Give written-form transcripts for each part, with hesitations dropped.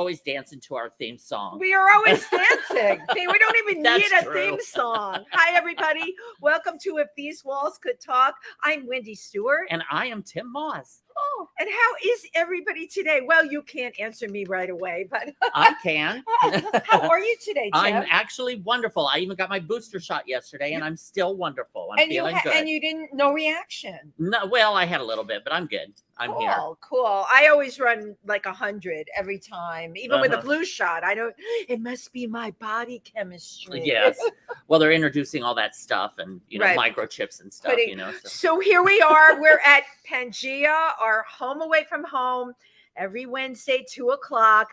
always dancing to our theme song. We are always dancing. We don't even need a theme song. Hi, everybody. Welcome to If These Walls Could Talk. I'm Wendy Stuart. And I am Tym Moss. Oh, and how is everybody today? Well, you can't answer me right away, but I can. How are you today, Tim? I'm actually wonderful. I even got my booster shot yesterday, and I'm still wonderful. I'm feeling good. And you no reaction? No, well, I had a little bit, but I'm good. I'm here. Cool. I always run like 100 every time, even with a flu shot. It must be my body chemistry. Yes. Well, they're introducing all that stuff and, microchips and stuff, So here we are. We're at PANGEA, our home away from home, every Wednesday, 2:00.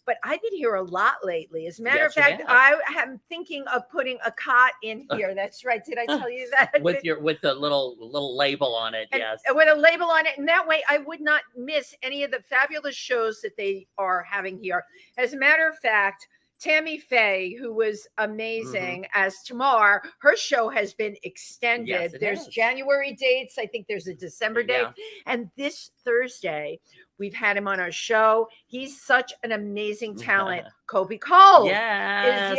But I've been here a lot lately. As a matter of fact, I am thinking of putting a cot in here. That's right. Did I tell you that? with the little label on it, yes. With a label on it. And that way I would not miss any of the fabulous shows that they are having here. As a matter of fact, Tammy Faye, who was amazing as Tamar, her show has been extended. Yes, there's January dates. I think there's a December date. And this Thursday, we've had him on our show. He's such an amazing talent. Kobe Cole. Yes.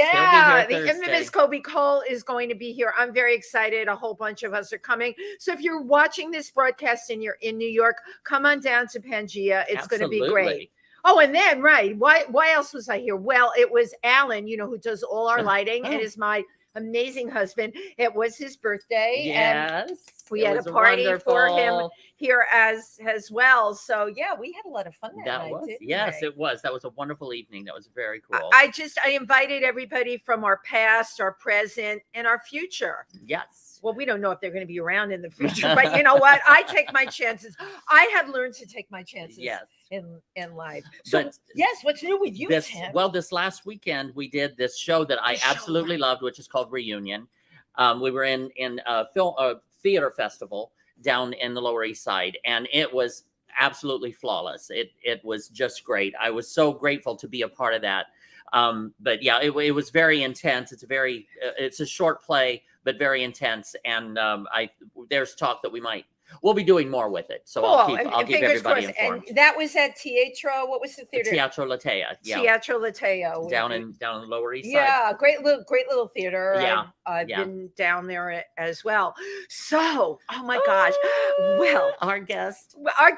The infamous Kobe Cole is going to be here. I'm very excited. A whole bunch of us are coming. So if you're watching this broadcast and you're in New York, come on down to PANGEA. It's going to be great. Oh, and then, why else was I here? Well, it was Alan, who does all our lighting and is my amazing husband. It was his birthday. Yes. And we had a party for him here as well. So yeah, we had a lot of fun that night. Yes, it was. That was a wonderful evening. That was very cool. I invited everybody from our past, our present, and our future. Yes. Well, we don't know if they're going to be around in the future, but you know what? I take my chances. I have learned to take my chances. Yes. In life. So yes, what's new with you, Tim? Well, this last weekend we did this show that I absolutely loved, which is called Reunion. We were in a theater festival down in the Lower East Side, and it was absolutely flawless. It was just great. I was so grateful to be a part of that. But yeah, it was very intense. It's a short play, but very intense. And there's talk that we'll be doing more with it. So cool. I'll keep everybody informed. And that was at Teatro. What was the theater? Teatro Latea. Yeah. Teatro Latea. Down in the Lower East Side. Yeah, great little theater. Yeah. I've been down there as well. So, oh my gosh. Well, our guest. Well, I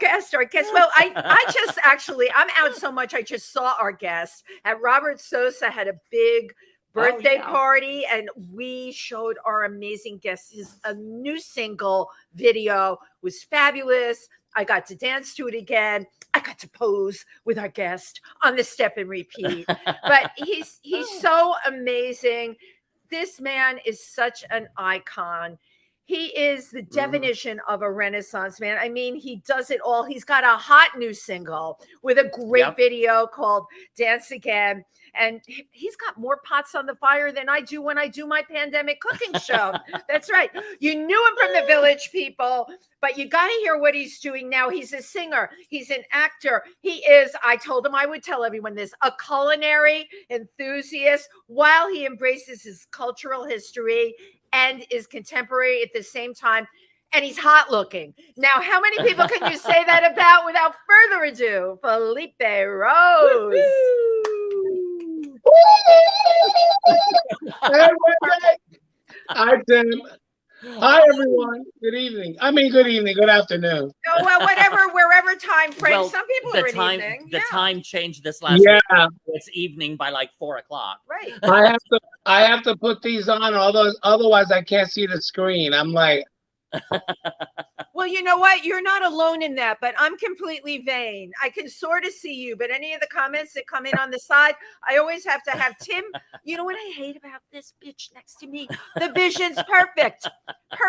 just I'm out so much. I just saw our guest at Robert Sosa had a big birthday party, and we showed our amazing guests his new single video. Was fabulous. I got to dance to it again. I got to pose with our guest on the step and repeat. But he's so amazing. This man is such an icon. He is the definition of a Renaissance man. I mean, he does it all. He's got a hot new single with a great video called Dance Again. And he's got more pots on the fire than I do when I do my pandemic cooking show. That's right. You knew him from The Village People, but you got to hear what he's doing now. He's a singer. He's an actor. He is, I told him I would tell everyone this, a culinary enthusiast while he embraces his cultural history and is contemporary at the same time. And he's hot looking. Now, how many people can you say that about without further ado? Felipe Rose. Hey, hi, Tim. Hi, everyone. Good evening. Good afternoon. Oh, well, wherever time frame. Well, some people are in evening. The time changed this last week. It's evening by like 4 o'clock. Right. I have to put these on, otherwise I can't see the screen. I'm like. Well, you know what? You're not alone in that, but I'm completely vain. I can sort of see you, but any of the comments that come in on the side, I always have to have Tim. You know what I hate about this bitch next to me? The vision's perfect.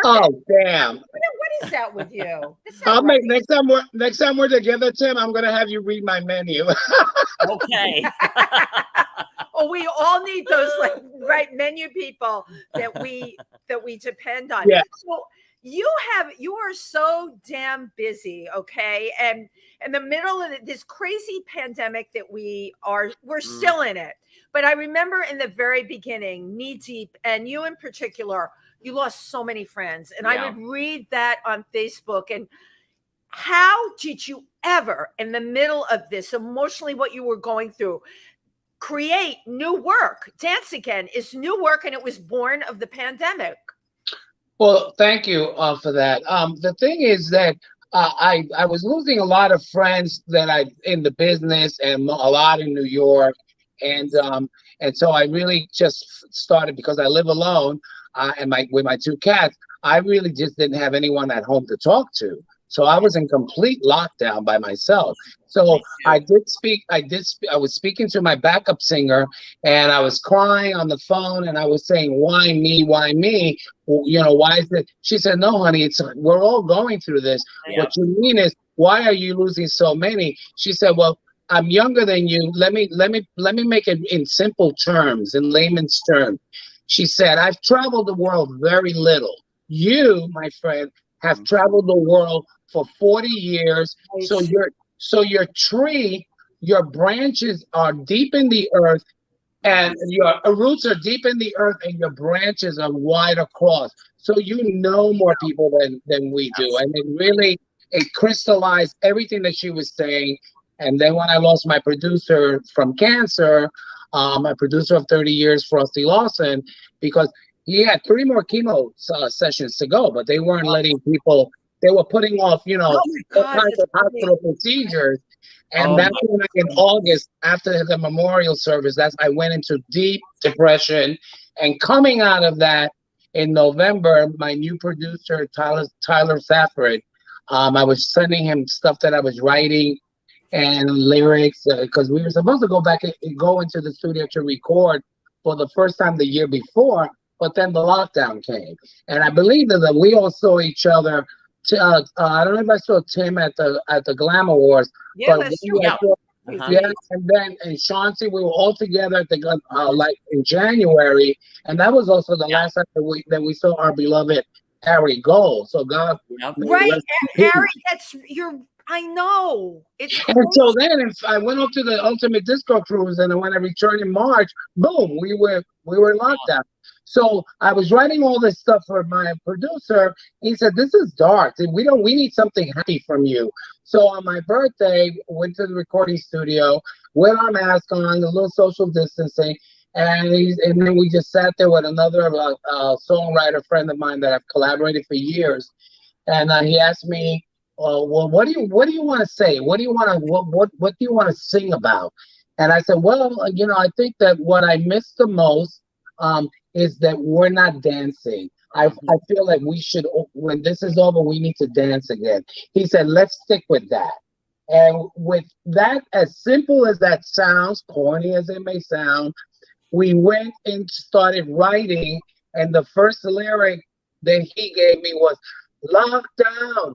Oh, damn. What is that with you? I'll make next time we're together, Tim, I'm gonna have you read my menu. Okay. Oh, we all need those menu people that we depend on. Yeah. So you are so damn busy, okay? And in the middle of this crazy pandemic that we're still in it. But I remember in the very beginning, knee deep, and you in particular, you lost so many friends. And I would read that on Facebook, and how did you ever, in the middle of this, emotionally, what you were going through, create new work? Dance Again is new work, and it was born of the pandemic. Well, thank you for that. The thing is that I was losing a lot of friends that I in the business and a lot in New York, and so I really just started, because I live alone and with my two cats. I really just didn't have anyone at home to talk to. So I was in complete lockdown by myself. So I was speaking to my backup singer, and I was crying on the phone, and I was saying, why me? Why me? Well, why is it? She said, no, honey, we're all going through this. Yeah. What you mean is, why are you losing so many? She said, well, I'm younger than you. Let me make it in simple terms, in layman's terms. She said, I've traveled the world very little. You, my friend, have traveled the world for 40 years. So your tree, your branches are deep in the earth, and your roots are deep in the earth, and your branches are wide across. So you know more people than we do. And it crystallized everything that she was saying. And then when I lost my producer from cancer, my producer of 30 years, Frosty Lawson, because he had 3 more chemo sessions to go, but they weren't letting people. They were putting off, all kinds of hospital procedures. And that's when, in August, after the memorial service, I went into deep depression. And coming out of that, in November, my new producer, Tyler Safford, I was sending him stuff that I was writing and lyrics, because we were supposed to go back and go into the studio to record for the first time the year before, but then the lockdown came. And I believe that we all saw each other. I don't know if I saw Tim at the Glam Awards. Yeah, but that's true. And Chauncey, we were all together at the like in January, and that was also the last time that we saw our beloved Harry go. So God, right, Harry, I know. And so then I went up to the Ultimate Disco Cruise, and when I returned in March, boom, we were locked down. So I was writing all this stuff for my producer. He said, "This is dark. We need something happy from you." So on my birthday, went to the recording studio with our mask on, a little social distancing, and then we just sat there with another songwriter friend of mine that I've collaborated for years, and he asked me, "Well, what do you want to say? What do you want to sing about?" And I said, "Well, I think that what I miss the most is that we're not dancing. I feel like we should, when this is over, we need to dance again." He said, "Let's stick with that." And with that, as simple as that sounds, corny as it may sound, we went and started writing. And the first lyric that he gave me was, "Locked down,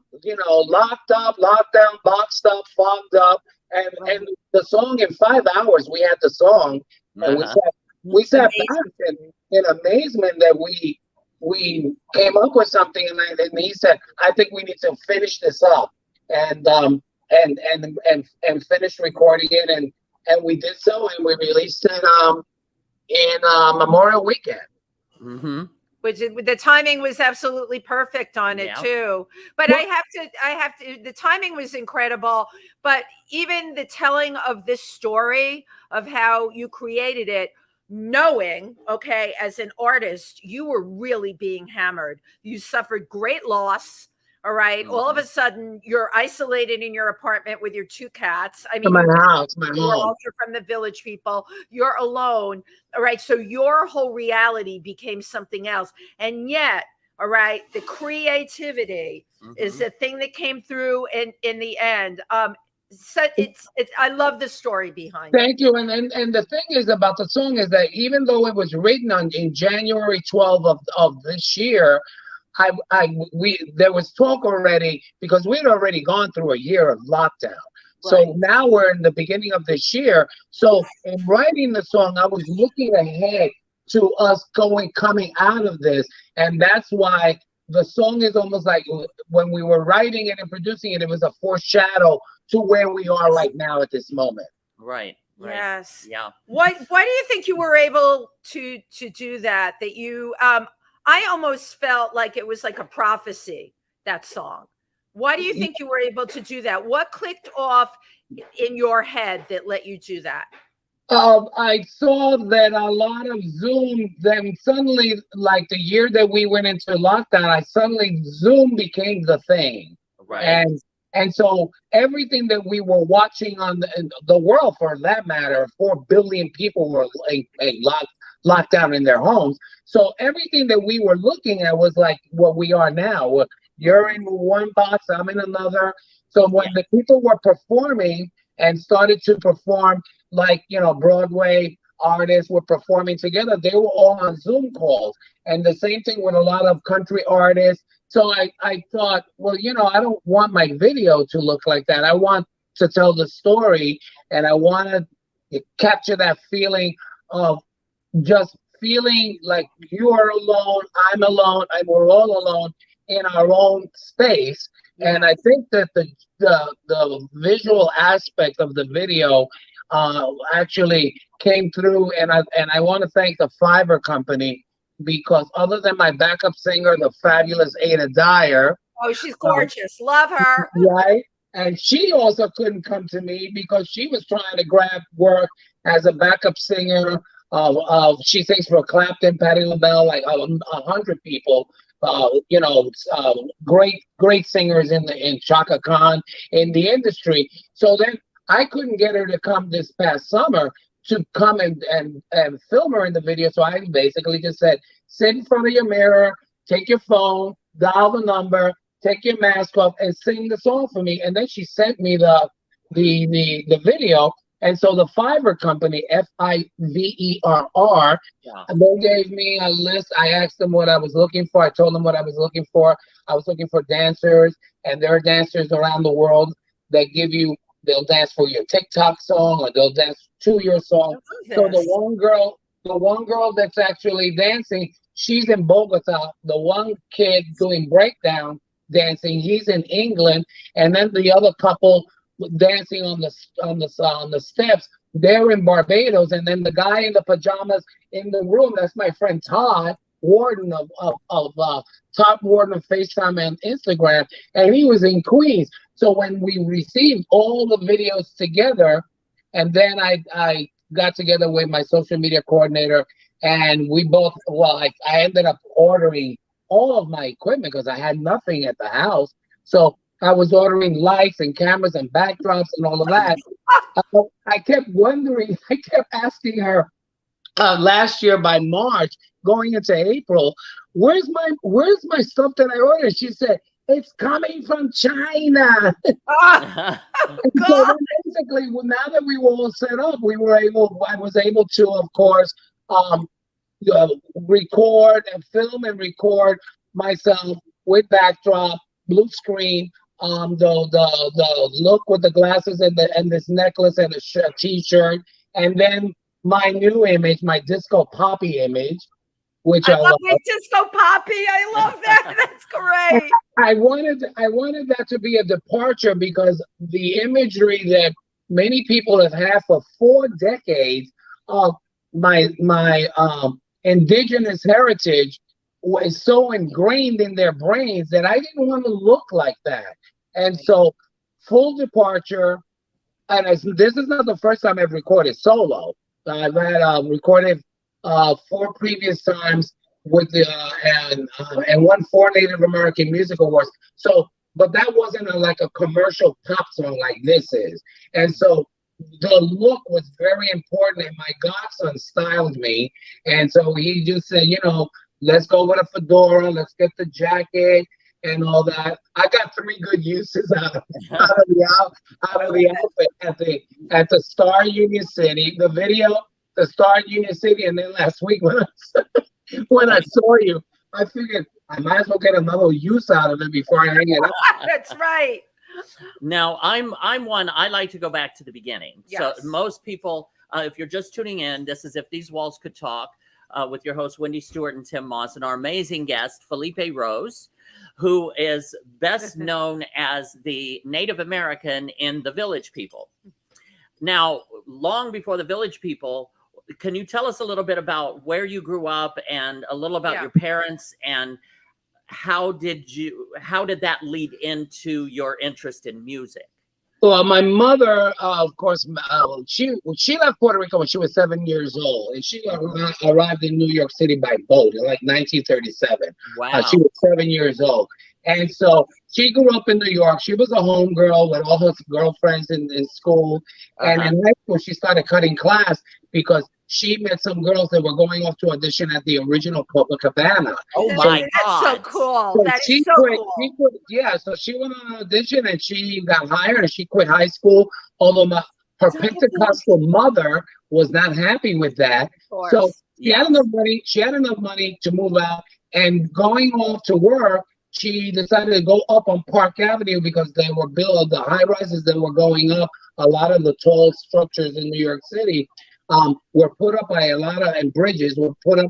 locked up, locked down, boxed up, fogged up." And the song, in 5 hours, we had the song. And we sat back in amazement that we came up with something. And he said, "I think we need to finish this up and finish recording it." And we did so, and we released it in Memorial Weekend. Mm-hmm. Which the timing was absolutely perfect on it too. But I have to, the timing was incredible, but even the telling of this story of how you created it, knowing, okay, as an artist, you were really being hammered. You suffered great loss. All right. All of a sudden, you're isolated in your apartment with your 2 cats. I mean, my house. You're from the Village People. You're alone. All right. So your whole reality became something else. And yet, all right, the creativity is the thing that came through in the end. So it's I love the story behind it. Thank you. And the thing is about the song is that even though it was written in January 12th of this year, there was talk already, because we'd already gone through a year of lockdown. So now we're in the beginning of this year. So in writing the song, I was looking ahead to us coming out of this. And that's why the song is almost like, when we were writing it and producing it, it was a foreshadow to where we are right now at this moment. Right. Yes. Yeah. Why do you think you were able to do that? That you I almost felt like it was like a prophecy, that song. Why do you think you were able to do that? What clicked off in your head that let you do that? I saw that a lot of Zoom, then suddenly, like the year that we went into lockdown, Zoom became the thing. Right. And so everything that we were watching on the world, for that matter, 4 billion people were locked down in their homes. So everything that we were looking at was like what we are now. You're in one box, I'm in another. So when the people were performing and started to perform, like, you know, Broadway artists were performing together, they were all on Zoom calls. And the same thing with a lot of country artists. So I thought, well, you know, I don't want my video to look like that. I want to tell the story, and I want to capture that feeling of just feeling like you are alone, I'm alone, and we're all alone in our own space. Yeah. And I think that the visual aspect of the video actually came through, and I want to thank the Fiverr company, because other than my backup singer, the fabulous Ada Dyer. Oh, she's gorgeous. Love her. Right. And she also couldn't come to me because she was trying to grab work as a backup singer. She sings for Clapton, Patti LaBelle, like 100 people. You know, great singers in Chaka Khan in the industry. So then I couldn't get her to come this past summer to come and film her in the video. So I basically just said, sit in front of your mirror, take your phone, dial the number, take your mask off, and sing the song for me. And then she sent me the video. And so the Fiverr company, Fiverr, they gave me a list. I asked them what I was looking for. I told them what I was looking for. I was looking for dancers, and there are dancers around the world that they'll dance for your TikTok song, or they'll dance to your song. So the one girl that's actually dancing, she's in Bogota. The one kid doing breakdown dancing, he's in England, and then the other couple dancing on the steps, they're in Barbados. And then the guy in the pajamas in the room, that's my friend Todd Warden of Top Warden of FaceTime and Instagram, and he was in Queens. So when we received all the videos together, and then I got together with my social media coordinator, and we both, I ended up ordering all of my equipment because I had nothing at the house. So I was ordering lights and cameras and backdrops and all of that. I kept wondering, I kept asking her last year by March, going into April, where's my stuff that I ordered? She said, it's coming from China. So basically, now that we were all set up, I was able to, of course, record and film and record myself with backdrop, blue screen, the look with the glasses and this necklace and a t-shirt, and then my new image, my disco poppy image, which I love. My disco poppy, I love that. That's great. I wanted that to be a departure, because the imagery that many people have had for 4 decades of my indigenous heritage was so ingrained in their brains that I didn't want to look like that. And so, full departure. And this is not the first time I've recorded solo. I've had recorded 4 previous times with the and won 4 Native American Music Awards. So, but that wasn't like a commercial pop song like this is. And so the look was very important, and my godson styled me. And so he just said, you know, let's go with a fedora, let's get the jacket and all that. I got 3 good uses out of the outfit at the Star Union City, the video, the Star Union City, and then last week when I saw you, I figured I might as well get another use out of it before I hang it up. That's right. Now, I'm one, I like to go back to the beginning. Yes. So most people, if you're just tuning in, this is If These Walls Could Talk, with your hosts, Wendy Stuart and Tym Moss, and our amazing guest, Felipe Rose, who is best known as the Native American in the Village People. Now, long before the Village People, can you tell us a little bit about where you grew up and a little about your parents and how did that lead into your interest in music? Well, my mother, of course, she left Puerto Rico when she was 7 years old, and she arrived in New York City by boat in like 1937. Wow. She was 7 years old, and so she grew up in New York. She was a homegirl with all her girlfriends in school, and in high school she started cutting class because she met some girls that were going off to audition at the original Copacabana. Oh my God. That's so cool. So That she is so quit, cool. so she went on an audition and she got hired and she quit high school. Although her Pentecostal mother was not happy with that. So she had enough money. She had enough money to move out, and going off to work, she decided to go up on Park Avenue because they were built, the high rises that were going up. A lot of the tall structures in New York City were put up by and bridges were put up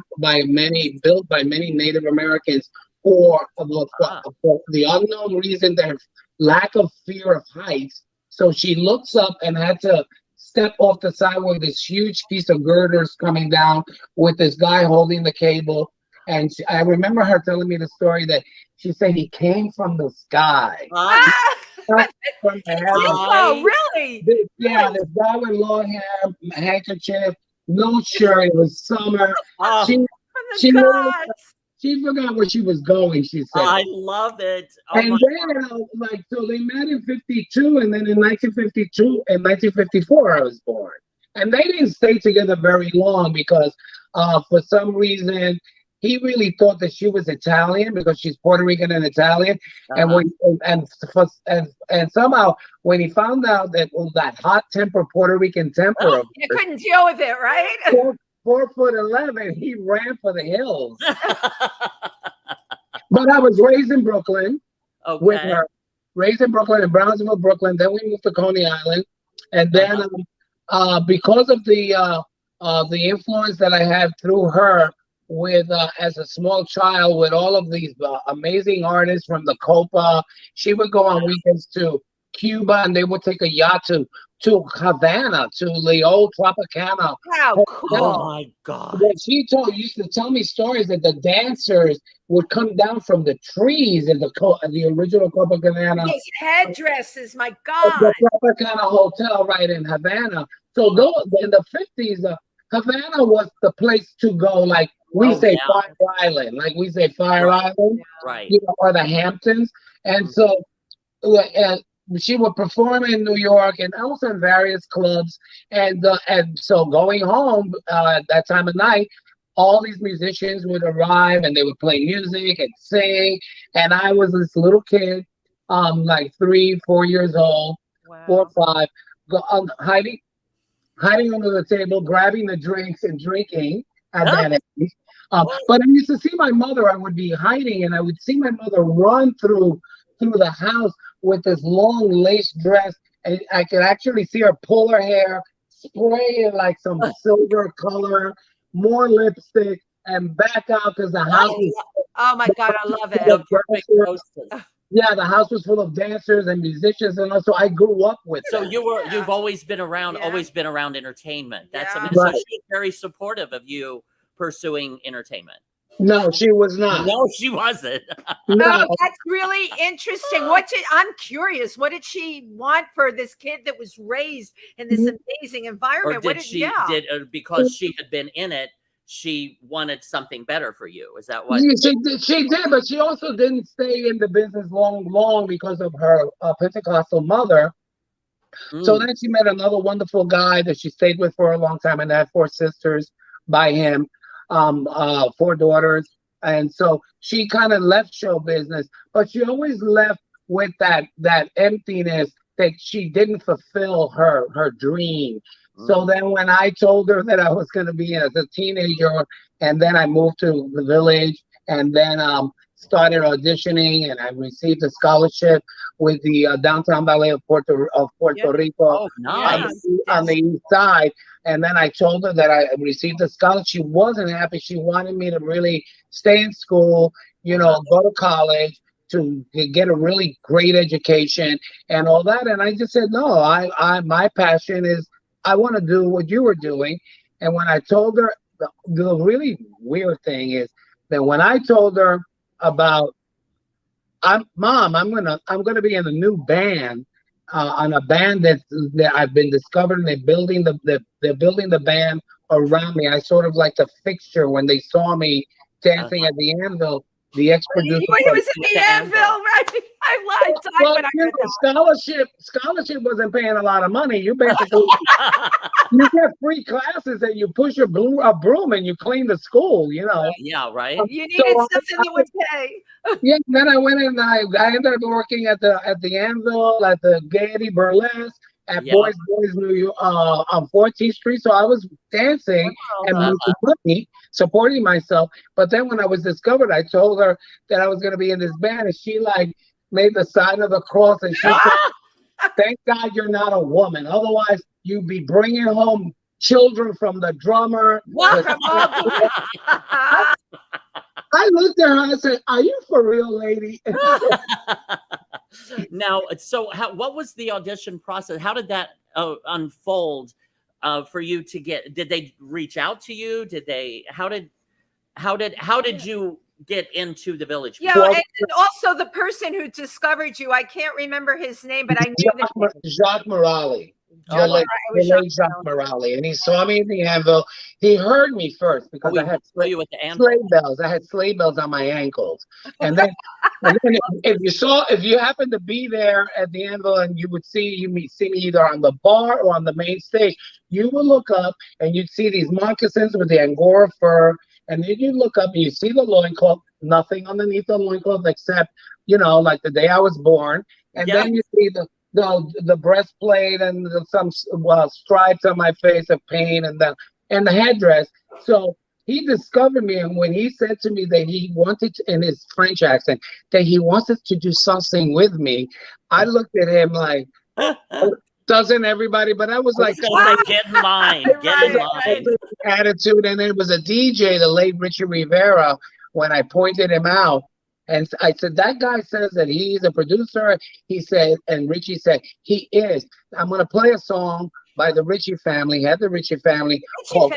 built by many Native Americans for the unknown reason, their lack of fear of heights. So she looks up and had to step off the sidewalk, this huge piece of girders coming down with this guy holding the cable. And I remember her telling me the story that she said he came from the sky. From the heavens. Oh, really? This guy with long hair, handkerchief, no shirt. It was summer. She forgot where she was going, she said. I love it. And then, so they met in 52, and then in 1952 and 1954, I was born. And they didn't stay together very long because for some reason, he really thought that she was Italian because she's Puerto Rican and Italian, and somehow when he found out that that hot temper Puerto Rican temper, you couldn't deal with it, right? 4'11", he ran for the hills. But I was raised in Brooklyn with her, raised in Brooklyn, in Brownsville, Brooklyn. Then we moved to Coney Island, and then because of the influence that I had through her. With as a small child, with all of these amazing artists from the Copa, she would go on weekends to Cuba, and they would take a yacht to Havana, to the old Tropicana. Wow, cool! Oh my God! She used to tell me stories that the dancers would come down from the trees in the original Copacabana. These headdresses, my God! The Tropicana Hotel right in Havana. So in the 50s, Havana was the place to go, like. We say Fire Island, like we say Fire Island, right? Or the Hamptons, and so she would perform in New York and also in various clubs, and so going home at that time of night, all these musicians would arrive and they would play music and sing, and I was this little kid, like 3, 4 years old, 4 or 5, hiding under the table, grabbing the drinks and drinking at that age. But I used to see my mother. I would be hiding, and I would see my mother run through the house with this long lace dress, and I could actually see her pull her hair, spray it like some silver color, more lipstick, and back out because the house was. Oh my God, I love it. The perfect hostess. Yeah, the house was full of dancers and musicians, and also I grew up with. So you've always been around, entertainment. That's amazing. Right. So she's very supportive of you pursuing entertainment. No, she was not. No, she wasn't. No. Oh, that's really interesting. I'm curious. What did she want for this kid that was raised in this amazing environment? Or because she had been in it, she wanted something better for you? Is that what? Yeah, she did, but she also didn't stay in the business long because of her Pentecostal mother. So then she met another wonderful guy that she stayed with for a long time, and had 4 sisters by him. 4 daughters, and so she kind of left show business, but she always left with that emptiness that she didn't fulfill her dream. So then when I told her that I was going to be as a teenager, and then I moved to the village, and then started auditioning, and I received a scholarship with the Downtown Ballet of Puerto Rico. Oh, nice. On the east side. And then I told her that I received a scholarship. She wasn't happy. She wanted me to really stay in school, go to college, to get a really great education and all that. And I just said, no, my passion is I want to do what you were doing. And when I told her, the really weird thing is that when I told her about Mom, I'm gonna be in a new band, on a band that I've been discovered, and they're building the band around me. I sort of like the fixture when they saw me dancing at the Anvil. The ex-producer. He was in the Anvil, right? I died when I heard that. Scholarship wasn't paying a lot of money. You basically you get free classes and you push a broom and you clean the school. You know. Yeah, right. You needed something that would pay. Yeah. Then I went and I ended up working at the Anvil, at the Gaiety Burlesque, at Boys New York, on 14th Street. So I was dancing and making money, supporting myself. But then when I was discovered, I told her that I was going to be in this band, and she like made the sign of the cross, and she said, "Thank God you're not a woman. Otherwise, you'd be bringing home children from the drummer." What? I looked at her and I said, "Are you for real, lady?" Now, so what was the audition process? How did that unfold for you to get? Did they reach out to you? How did you get into the Village? Yeah, and also the person who discovered you, I can't remember his name, but I knew Jacques Morali. Jacques Morali, and he saw me in the Anvil. He heard me first because I had sleigh bells. I had sleigh bells on my ankles, and then if you happen to be there at the Anvil and you would see me either on the bar or on the main stage, you would look up and you'd see these moccasins with the Angora fur, and then you look up and you see the loincloth, nothing underneath the loincloth except like the day I was born, and then you see the breastplate and some stripes on my face of pain, and the headdress. So he discovered me, and when he said to me that he wanted to, in his French accent, that he wanted to do something with me, I looked at him like, doesn't everybody? But I was like, get in line, get in line. Attitude, and it was a DJ, the late Richie Rivera, when I pointed him out. And I said, that guy says that he's a producer. He said, and Richie said, he is. I'm going to play a song by the Ritchie family, called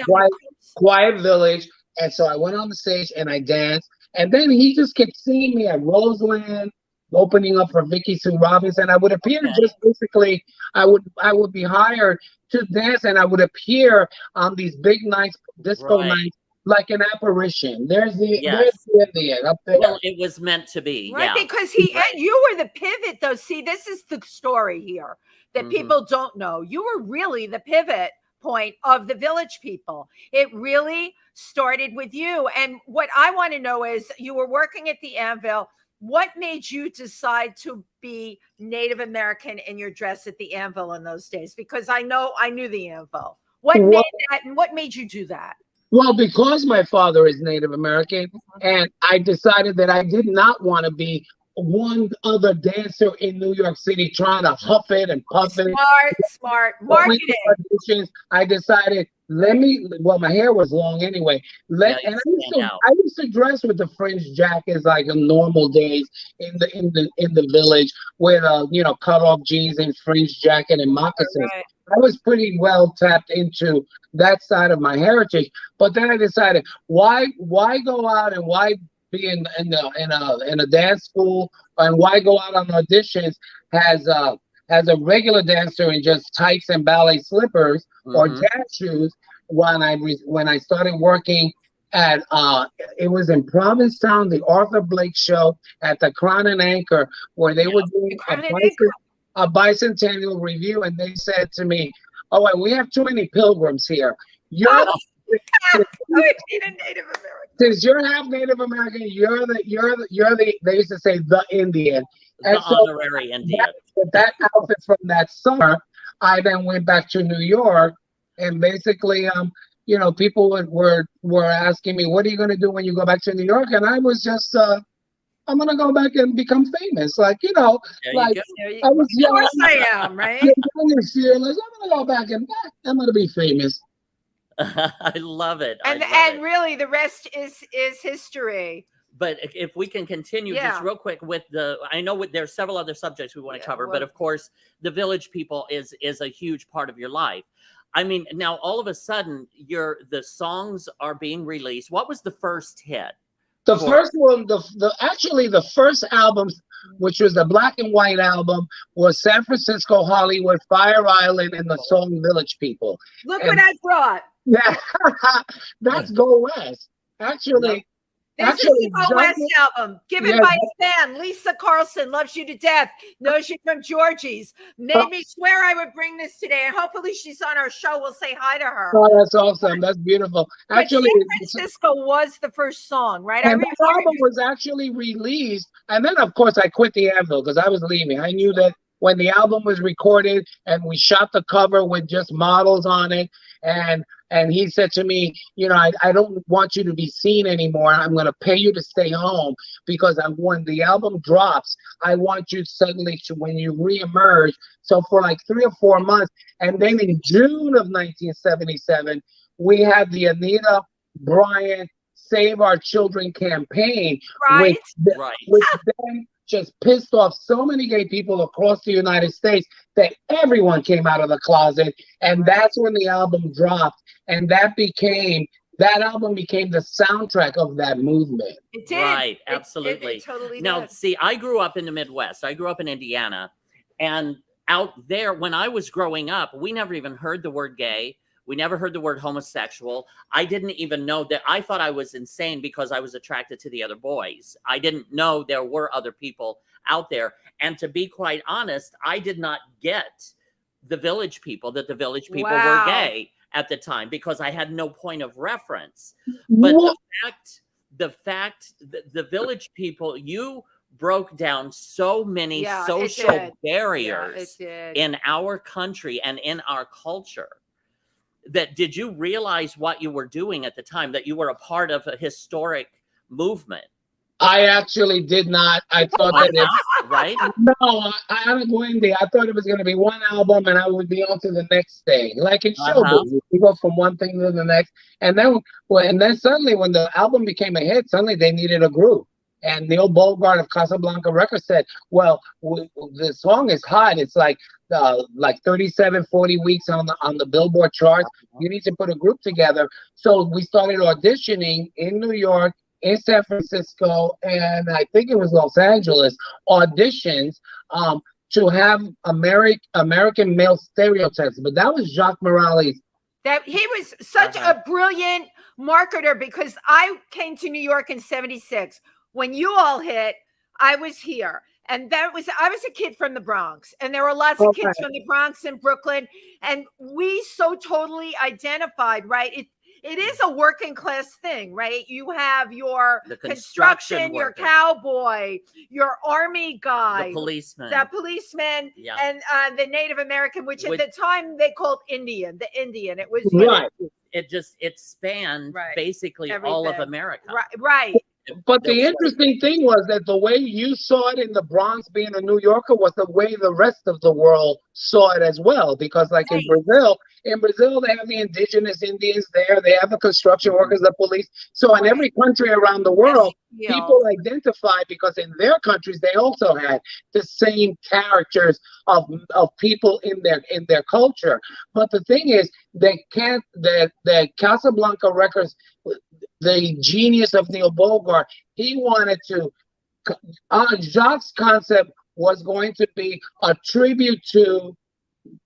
Quiet Village. And so I went on the stage and I danced. And then he just kept seeing me at Roseland, opening up for Vicky Sue Robinson. I would appear just basically, I would be hired to dance, and I would appear on these big nights, disco nights, like an apparition. There's the Indian up there. Well, it was meant to be, right? Because you were the pivot, though. See, this is the story here that people don't know. You were really the pivot point of the Village People. It really started with you. And what I want to know is, you were working at the Anvil. What made you decide to be Native American in your dress at the Anvil in those days? Because I knew the Anvil. What made that, and what made you do that? Well, because my father is Native American, and I decided that I did not want to be one other dancer in New York City trying to huff it and puff it. Smart marketing. I decided, my hair was long anyway. I used to dress with the fringe jackets like in normal days in the village with cut off jeans and fringe jacket and moccasins. Right. I was pretty well tapped into that side of my heritage, but then I decided, why go out and why be in a dance school, and why go out on auditions as a regular dancer in just tights and ballet slippers or dance shoes when I started working at it was in Provincetown, the Arthur Blake show at the Crown and Anchor, where they were doing a bicentennial review, and they said to me, "Oh, we have too many pilgrims here. Since you're half Native American, you're the they used to say the Indian." And the honorary Indian. That outfit from that summer, I then went back to New York, and basically, people were asking me, "What are you going to do when you go back to New York?" And I was just, I'm gonna go back and become famous, I was young. Of course I am, right? Fearless. I'm gonna go back and I'm gonna be famous. I love it. And really, the rest is history. But if we can continue just real quick with I know there's several other subjects we want to cover, but of course, the Village People is a huge part of your life. I mean, now all of a sudden, the songs are being released. What was the first hit? The first one, the first albums which was the black and white album, was San Francisco, Hollywood, Fire Island, and the song Village People. Look And what I brought. yeah, that's Go West. Actually, This is the Go West album, given by a fan. Lisa Carlson loves you to death. Knows you from Georgie's. Made me swear I would bring this today, and hopefully she's on our show. We'll say hi to her. Oh, that's awesome. That's beautiful. Actually, San Francisco was the first song, right? And that album was actually released, and then of course I quit the Anvil because I was leaving. I knew that when the album was recorded and we shot the cover with just models on it, and he said to me, you know, I don't want you to be seen anymore. I'm going to pay you to stay home because when the album drops, I want you suddenly to, when you reemerge. So for like 3 or 4 months, and then in June of 1977, we had the Anita Bryant Save Our Children campaign, right? which then just pissed off so many gay people across the United States that everyone came out of the closet. And that's when the album dropped. And that album became the soundtrack of that movement. It did. Right, absolutely. It totally now, did. see, I grew up in the Midwest. I grew up in Indiana. And out there, when I was growing up, we never even heard the word gay. We never heard the word homosexual. I didn't even know that. I thought I was insane because I was attracted to the other boys. I didn't know there were other people out there. And to be quite honest, I did not get the Village People, that the Village People were gay at the time because I had no point of reference. But the fact that the Village People, you broke down so many social barriers in our country and in our culture. That did you realize what you were doing at the time, that you were a part of a historic movement? I actually did not. I thought right? No, Wendy, I thought it was going to be one album and I would be on to the next thing. Like in showbiz, you go from one thing to the next. And then suddenly when the album became a hit, suddenly they needed a group. And Neil Bogart of Casablanca Records said, well, the song is hot. It's like 37, 40 weeks on the Billboard charts. You need to put a group together. So we started auditioning in New York, in San Francisco, and I think it was Los Angeles, auditions to have American male stereotypes. But that was Jacques Morales. That he was such a brilliant marketer, because I came to New York in '76. When you all hit, I was here. And I was a kid from the Bronx, and there were lots of kids from the Bronx and Brooklyn, and we so totally identified, right? It is a working class thing, right? You have your construction, your cowboy, your army guy, the policeman, and the Native American, which at the time they called Indian. The Indian, it was it spanned basically everything. All of America, right. But the interesting thing was that the way you saw it in the Bronx, being a New Yorker, was the way the rest of the world saw it as well. Because like in Brazil, they have the indigenous Indians there. They have the construction workers, the police. So in every country around the world, people identify, because in their countries, they also had the same characters of people in their culture. But the thing is, the Casablanca Records, the genius of Neil Bogart, he wanted to, Jacques' concept was going to be a tribute to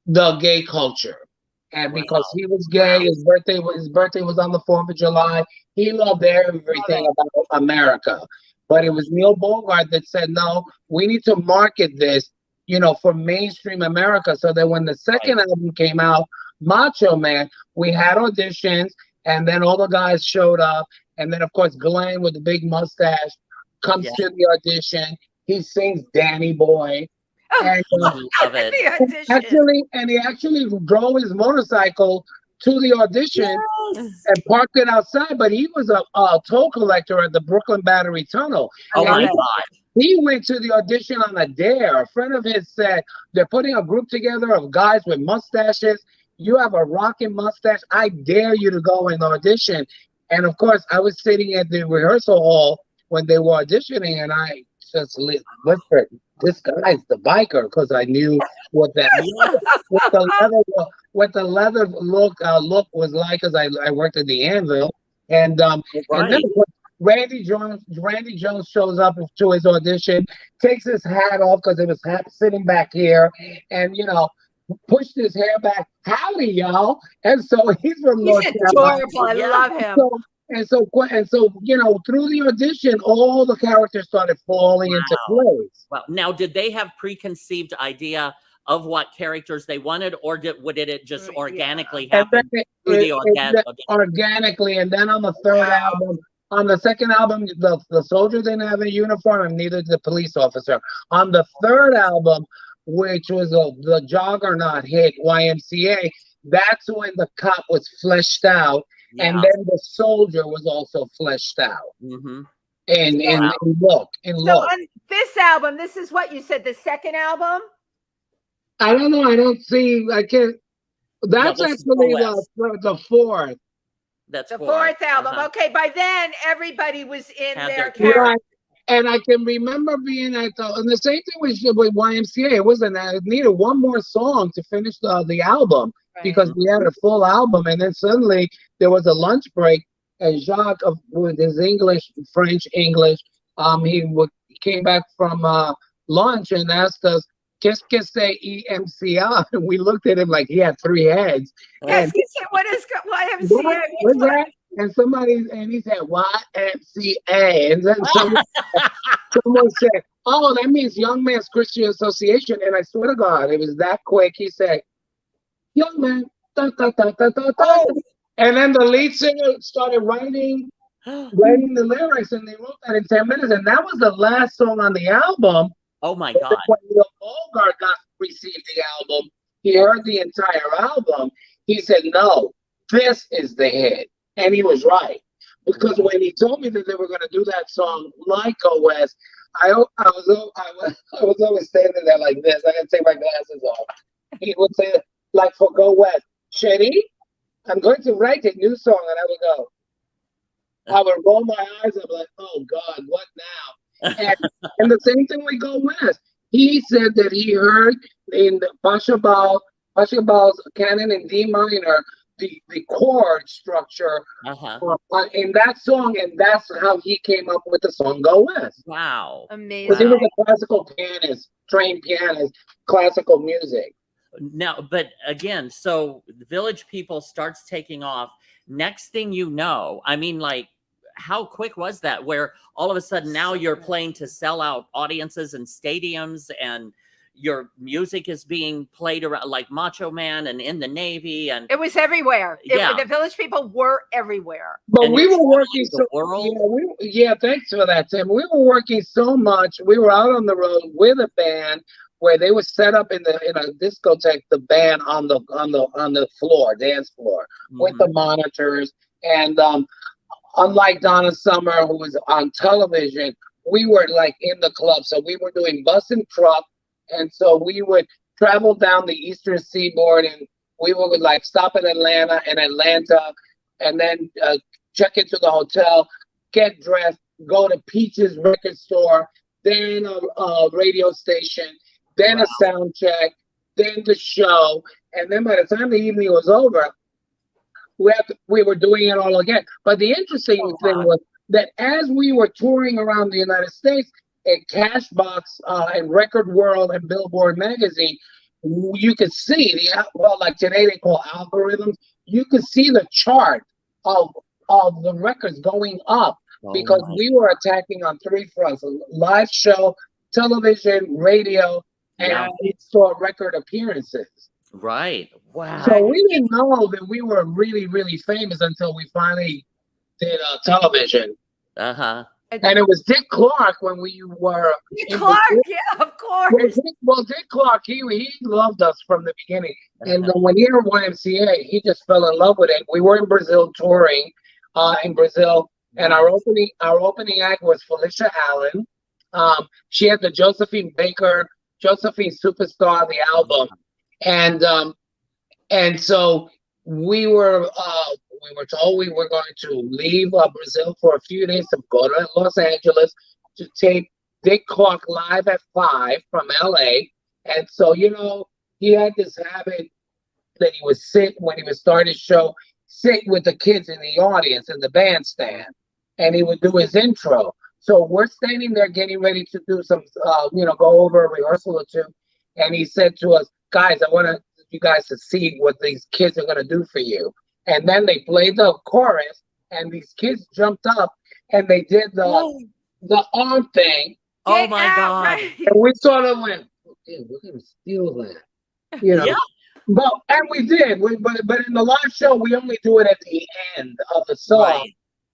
the gay culture. And because he was gay, his birthday was on the 4th of July. He loved everything about America. But it was Neil Bogart that said, no, we need to market this, for mainstream America. So that when the second album came out, Macho Man, we had auditions. And then all the guys showed up. And then, of course, Glenn with the big mustache comes to the audition. He sings Danny Boy. And, he actually drove his motorcycle to the audition and parked it outside. But he was a toll collector at the Brooklyn Battery Tunnel. Oh, my God. He went to the audition on a dare. A friend of his said, they're putting a group together of guys with mustaches. You have a rocking mustache. I dare you to go and audition. And of course, I was sitting at the rehearsal hall when they were auditioning, and I just whispered, "This guy's the biker," because I knew what the leather look was like, because I worked at the Anvil, and then Randy Jones shows up to his audition, takes his hat off because it was sitting back here, and pushed his hair back. Howdy, y'all! And so he's from North Carolina. Adorable. I love him. So through the audition, all the characters started falling into place. Well, now, did they have preconceived idea of what characters they wanted, or did it just organically happen through the organically? And then on the third album, on the second album, the soldier didn't have a uniform, and neither did the police officer. On the third album, which was the juggernaut hit YMCA, that's when the cop was fleshed out, and then the soldier was also fleshed out. Mm-hmm. And look. So on this album, this is what you said, the second album? I don't know. I don't see. I can't. That's actually the fourth. That's the fourth album. Okay, by then everybody was in their character. Right. And I can remember being and the same thing with YMCA. It wasn't that it needed one more song to finish the album because we had a full album, and then suddenly there was a lunch break, and Jacques, with his French English, he came back from lunch and asked us, "Qu'est-ce que c'est EMCA?" And we looked at him like he had three heads. Yes, he said, "What is YMCA?" What's that? And he said YMCA, and then someone said, "Oh, that means Young Man's Christian Association." And I swear to God, it was that quick. He said, "Young Man," and then the lead singer started writing the lyrics, and they wrote that in 10 minutes, and that was the last song on the album. Oh my God! When Bogart received the album, he heard the entire album. He said, "No, this is the hit," and he was right, because when he told me that they were going to do that song like Go West, I was always standing there like this. I got to take my glasses off. He would say, like for Go West, "Chérie, I'm going to write a new song," and I would go. I would roll my eyes. I'm like, "Oh God, what now?" And the same thing with Go West. He said that he heard in Pachelbel's canon in D minor the chord structure in that song, and that's how he came up with the song Go West. Wow, amazing! Because he was a classical pianist, trained pianist, classical music. Now, but again, so the Village People starts taking off. Next thing you know, I mean, like, how quick was that? Where all of a sudden now you're playing to sell out audiences and stadiums, and your music is being played around like Macho Man and In the Navy, and it was everywhere. The Village People were everywhere. But we were working so thanks for that, Tim. We were working so much. We were out on the road with a band where they would set up in a discotheque the band on the floor, dance floor, with the monitors. And unlike Donna Summer, who was on television, we were like in the club. So we were doing bus and truck. And so we would travel down the Eastern Seaboard, and we would like stop in Atlanta, and then check into the hotel, get dressed, go to Peach's record store, then a radio station, then a sound check, then the show. And then by the time the evening was over, we were doing it all again. But the interesting thing was that as we were touring around the United States, at Cashbox and Record World and Billboard magazine, you could see like today they call algorithms. You could see the chart of the records going up because we were attacking on three fronts: a live show, television, radio, and in-store record appearances. Right. Wow. So we didn't know that we were really, really famous until we finally did television. And it was Dick Clark when we were. Dick Clark, yeah, of course. Dick Clark, he loved us from the beginning. And when he heard YMCA, he just fell in love with it. We were in Brazil touring, and our opening act was Felicia Allen. She had the Josephine Superstar, the album, and so we were told we were going to leave Brazil for a few days to go to Los Angeles to tape Dick Clark live at 5 from LA. And so, he had this habit that he would sit when he would start his show, sit with the kids in the audience in the bandstand. and he would do his intro. So we're standing there getting ready to do some, go over a rehearsal or two. And he said to us, guys, I want you guys to see what these kids are going to do for you. And then they played the chorus, and these kids jumped up and they did the arm thing. Oh my God. Right. And we sort of went, okay, we're going to steal that. Yeah. And we did. But in the live show, we only do it at the end of the song.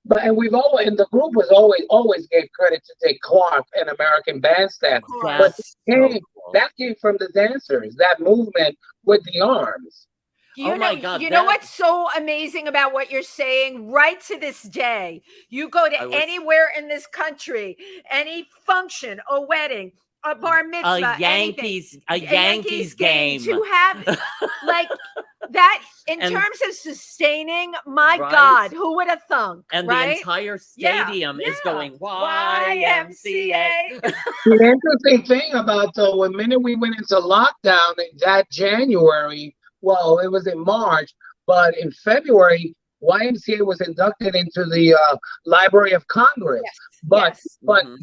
Right. And we've always, and the group was always gave credit to Dick Clark and American Bandstand. But that came from the dancers, that movement with the arms. My God, you know what's so amazing about what you're saying? Right to this day, you go to anywhere in this country, any function, a wedding, a bar mitzvah, a Yankees game to have like that in terms of sustaining. My God, who would have thunk? And the entire stadium is going YMCA. The interesting thing about the minute we went into lockdown in that January, well, it was in March, but in February, YMCA was inducted into the Library of Congress. But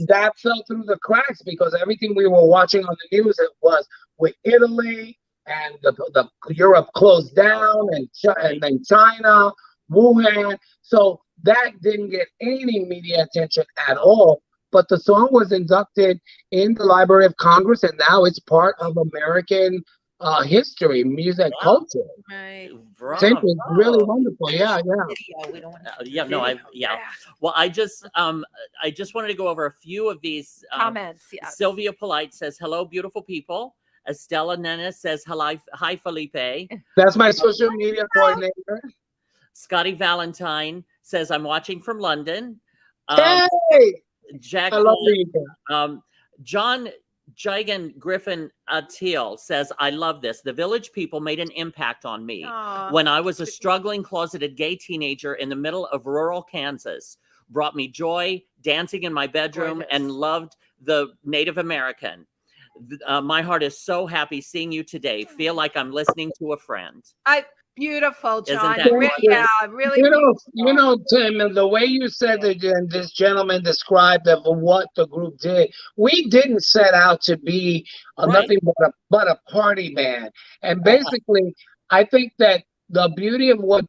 that fell through the cracks because everything we were watching on the news, it was with Italy and the Europe closed down and then China, Wuhan. So that didn't get any media attention at all. But the song was inducted in the Library of Congress, and now it's part of American history, music, culture. Right. It's really wonderful. Yeah. Well, I just wanted to go over a few of these comments. Yes. Sylvia Polite says, "Hello, beautiful people." Estella Nena says, "Hi, Felipe." That's my social media coordinator. Scotty Valentine says, "I'm watching from London." Hey, Jack. I love you. John Jigan Griffin Teal says, "I love this. The Village People made an impact on me when I was a struggling closeted gay teenager in the middle of rural Kansas. Brought me joy, dancing in my bedroom, and loved the Native American. My heart is so happy seeing you today. Feel like I'm listening to a friend." Beautiful, John. Really, really. You know, Tim, and the way you said that, and this gentleman described of what the group did, we didn't set out to be nothing but a party band. And basically, I think that the beauty of what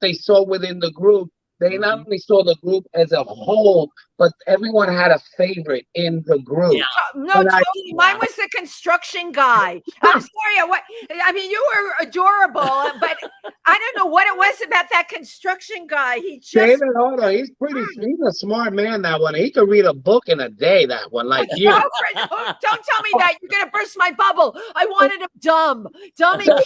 they saw within the group, they not only saw the group as a whole, but everyone had a favorite in the group. Yeah. No, totally. Mine was the construction guy. I'm sorry. You were adorable, but I don't know what it was about that construction guy. David, hold on. He's a smart man, that one. He could read a book in a day, that one, like you. Don't tell me that. You're going to burst my bubble. I wanted him dumb and cute.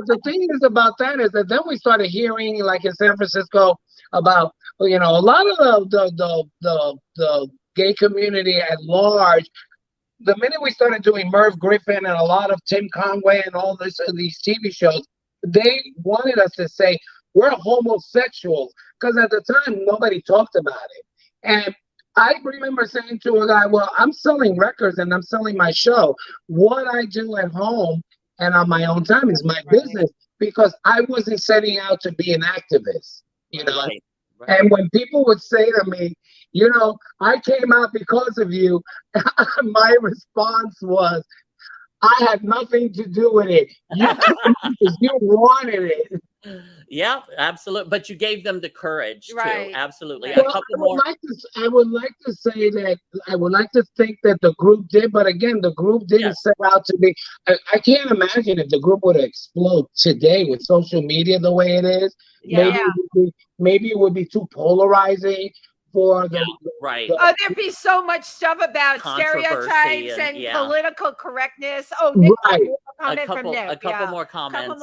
The thing is about that is that then we started hearing, like in San Francisco, about a lot of the gay community at large. The minute we started doing Merv Griffin and a lot of Tim Conway and all these TV shows, they wanted us to say we're homosexuals, because at the time nobody talked about it. And I remember saying to a guy, "Well, I'm selling records and I'm selling my show. What I do at home and on my own time is my business," because I wasn't setting out to be an activist. Right. And when people would say to me, "I came out because of you," my response was, "I had nothing to do with it. You wanted it." Yeah, absolutely. But you gave them the courage too. Absolutely. Well, I would like to say that I would like to think that the group did, but again, the group didn't set out to be. I can't imagine if the group would explode today with social media the way it is. Yeah. Maybe it would be too polarizing for the there'd be so much stuff about stereotypes and political correctness. A couple more comments.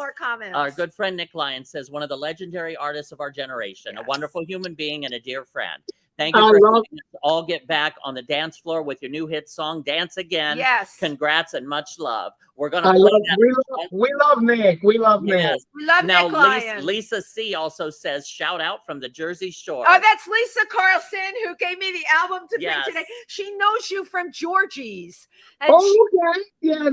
Our good friend Nick Lyon says, "One of the legendary artists of our generation, a wonderful human being and a dear friend. Thank you for helping us all get back on the dance floor with your new hit song, Dance Again. Yes. Congrats and much love." We're going to play that. We love Nick. We love Nick. We love Nick Lyon. Lisa C. also says, "Shout out from the Jersey Shore." Oh, that's Lisa Carlson, who gave me the album to bring today. She knows you from Georgie's. And okay. Yeah,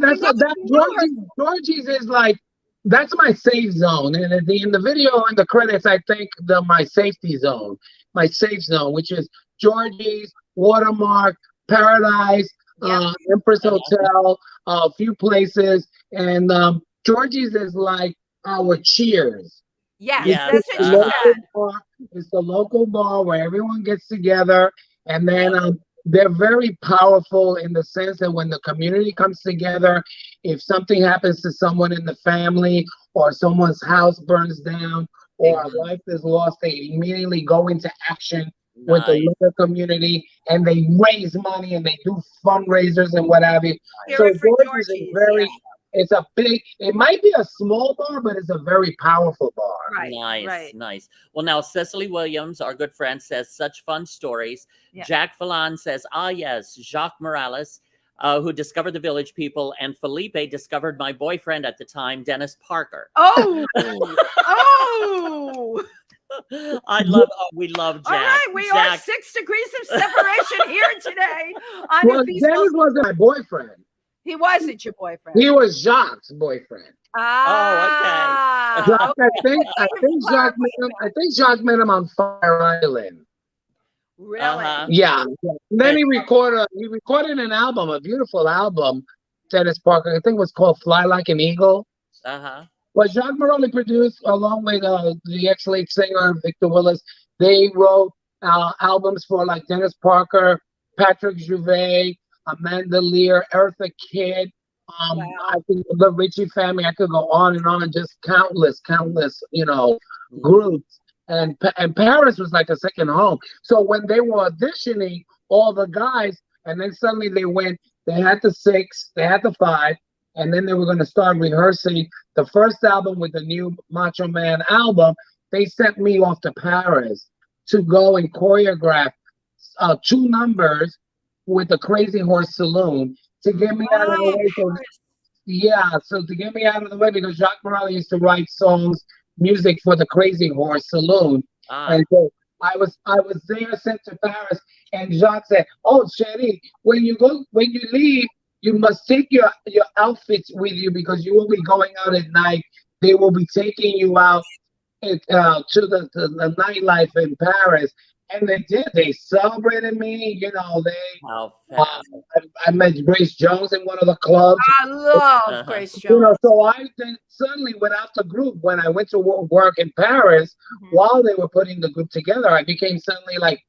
Georgie's is like that's my safe zone. And in the video, in the credits, I thank my safety zone, my safe zone, which is Georgie's, Watermark, Paradise, Empress Hotel, a few places. And Georgie's is like our Cheers. Yes, Yeah, that's what you said. It's the local bar where everyone gets together, and then they're very powerful in the sense that when the community comes together, if something happens to someone in the family or someone's house burns down or a life is lost, they immediately go into action with the local community, and they raise money and they do fundraisers and what have you. So George's is very, it's a big, it might be a small bar, but it's a very powerful bar. Right, Nice. Well, now Cecily Williams, our good friend, says such fun stories. Yeah. Jack Fallan says, yes, Jacques Morales, who discovered the Village People, and Felipe discovered my boyfriend at the time, Dennis Parker. Oh, we love Jack. All right, we are 6 degrees of separation here today. Well, Dennis wasn't my boyfriend. He wasn't your boyfriend. He was Jacques' boyfriend. Ah, Jacques, I think Jacques met him on Fire Island. Really? Yeah. And then he recorded an album, a beautiful album, Dennis Parker. I think it was called Fly Like an Eagle. But Jacques Morelli produced, along with the ex-lead singer Victor Willis. They wrote albums for like Dennis Parker, Patrick Juvet, Amanda Lear, Eartha Kitt. I think the Ritchie family. I could go on and on, just countless, groups. And Paris was like a second home. So when they were auditioning, all the guys, and then suddenly they had the 6, they had the 5, and then they were going to start rehearsing the first album with the new Macho Man album. They sent me off to Paris to go and choreograph 2 numbers with the Crazy Horse Saloon to get me out of the way. So to get me out of the way, because Jacques Morelli used to write music for the Crazy Horse Saloon. And so I was there, sent to Paris, and Jacques said, "Oh, Sherry, when you leave, you must take your outfits with you, because you will be going out at night. They will be taking you out to the nightlife in Paris." And they did. They celebrated me. I met Grace Jones in one of the clubs. I love Grace Jones. So I then suddenly went out the group. When I went to work in Paris, while they were putting the group together, I became suddenly like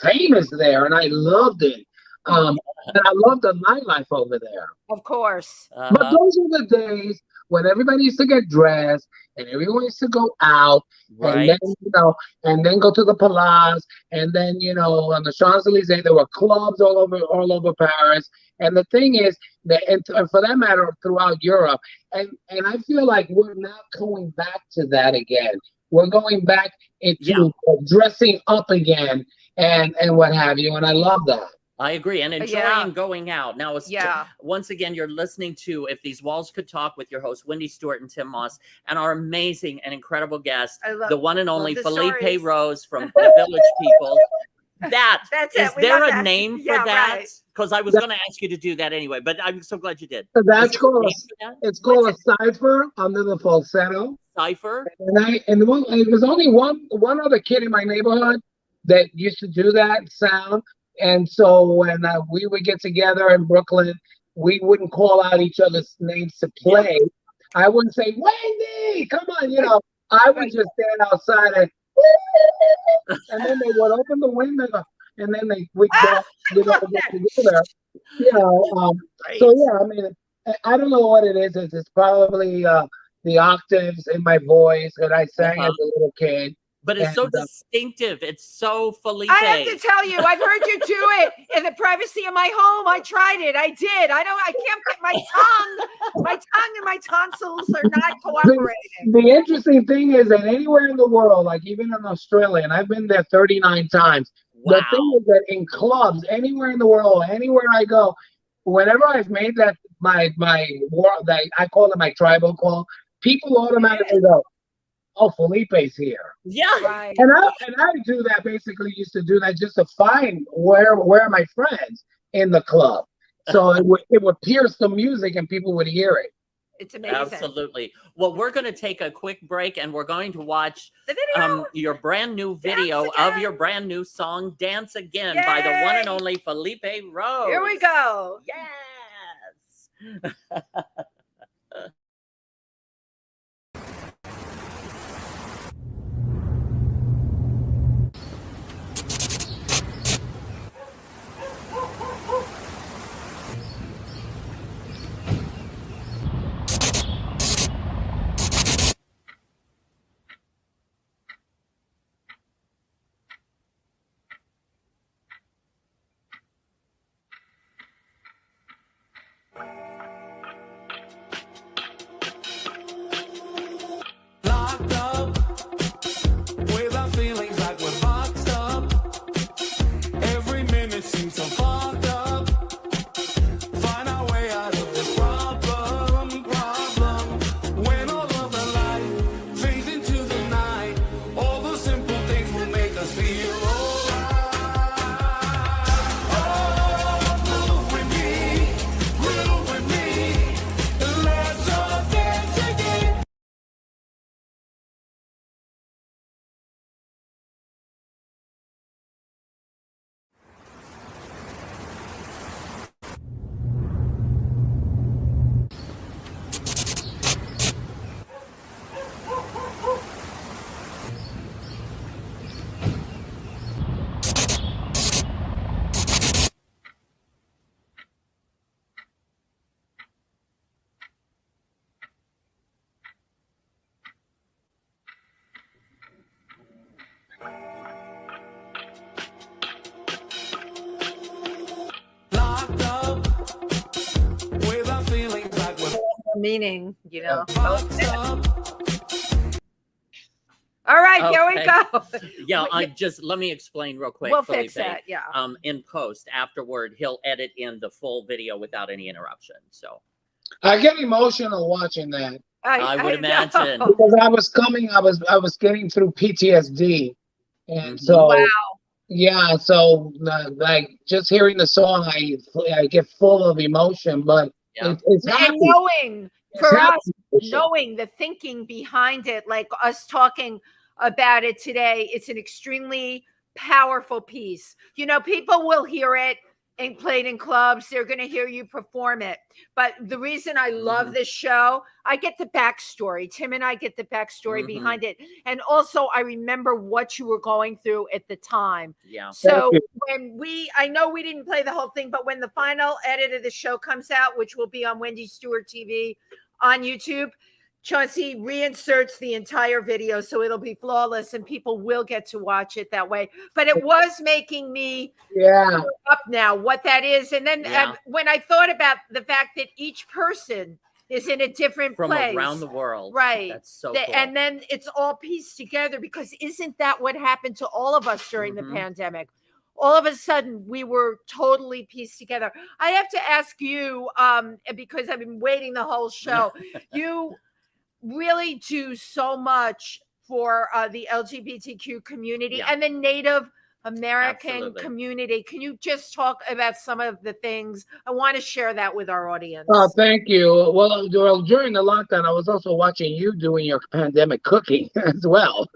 famous there, and I loved it. And I loved the nightlife over there. Of course. But those were the days when everybody used to get dressed and everyone used to go out, and then and then go to the Palace, and then on the Champs-Elysees there were clubs all over Paris. And the thing is that, and for that matter, throughout Europe, and I feel like we're now going back to that again. We're going back into dressing up again and what have you, and I love that. I agree, and enjoying going out. Now, once again, you're listening to If These Walls Could Talk with your hosts, Wendy Stuart and Tym Moss, and our amazing and incredible guest, the one and only Felipe Rose from the Village People. Is there a name for that? Because I was going to ask you to do that anyway, but I'm so glad you did. That's called it's called a cipher under the falsetto. Cipher? And it was only one other kid in my neighborhood that used to do that sound. And so when we would get together in Brooklyn, we wouldn't call out each other's names to play. I wouldn't say, "Wendy, come on," I would just stand outside and then they would open the window, and then we'd get together. So yeah, I mean, I don't know what it is. It's probably the octaves in my voice that I sang as a little kid. But it's so distinctive. It's so Felipe. I have to tell you, I've heard you do it in the privacy of my home. I tried it. I did. I can't get my tongue and my tonsils are not cooperating. The interesting thing is that anywhere in the world, like even in Australia, and I've been there 39 times. The thing is that in clubs, anywhere in the world, anywhere I go, whenever I've made that my I call it my tribal call, people automatically go, "Oh, Felipe's here." Yeah. Right. And I do that, basically used to do that just to find where are my friends in the club. So it would pierce the music and people would hear it. It's amazing. Absolutely. Well, we're going to take a quick break and we're going to watch The video. your brand new video of your brand new song, Dance Again, by the one and only Felipe Rose. Here we go. Yes. Locked up with our feelings like we're boxed up. Every minute seems so fucked up. Find our way out of this problem. When all of the light fades into the night, all the simple things will make us feel alright. Oh, move with me, groove with me, and let's all dance again. Locked up with our feelings like we're Meaning, you know. boxed up. All right, here we Okay. go. Yeah, let me explain real quick. We'll Felipe. fix that. Yeah. In post afterward, he'll edit in the full video without any interruption. So I get emotional watching that I would know. imagine. because I was getting through PTSD, and Mhm. so Wow. yeah, so like just hearing the song, I get full of emotion, but Yeah. it's And happy. knowing It's for us, happy. knowing the thinking behind it, like us talking about it today, it's an extremely powerful piece. You know, people will hear it and played in clubs. They're going to hear you perform it. But the reason I love this show, I get the backstory. Tim and I get the backstory behind it. And also, I remember what you were going through at the time. Yeah. So Thank when I know we didn't play the whole thing, but when the final edit of the show comes out, which will be on Wendy Stuart TV on YouTube, Chauncey reinserts the entire video, so it'll be flawless and people will get to watch it that way. But it was making me Yeah. up now what that is. And then Yeah. when I thought about the fact that each person is in a different From place around the world. Right. That's so cool. and then it's all pieced together, because isn't that what happened to all of us during the pandemic? All of a sudden we were totally pieced together. I have to ask you, because I've been waiting the whole show, you really do so much for the LGBTQ community and the Native American community. Can you just talk about some of the things? I want to share that with our audience. Oh, thank you. Well, during the lockdown, I was also watching you doing your pandemic cooking as well.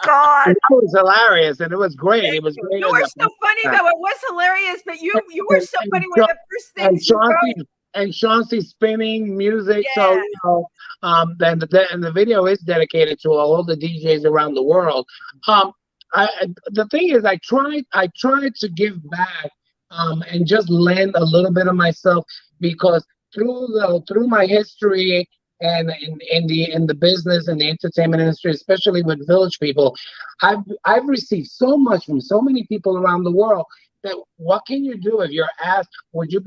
God, it was hilarious and it was great. It was great. you were so funny though. It was hilarious, but you were so funny. One of the first things and Chauncey spinning music. Yeah. So you know, then the video is dedicated to all the DJs around the world. The thing is, I tried to give back and just lend a little bit of myself, because through my history and in the business and the entertainment industry, especially with Village People, I've received so much from so many people around the world. That what can you do if you're asked, would you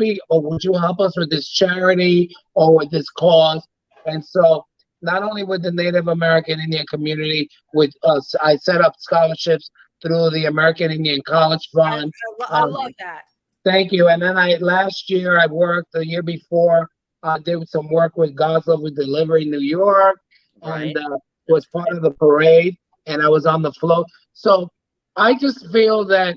help us with this charity or with this cause? And so not only with the Native American Indian community, with us, I set up scholarships through the American Indian College Fund. I love that. Thank you. And then last year I worked, the year before, did some work with God's Love with Delivery New York, and was part of the parade, and I was on the float. So I just feel that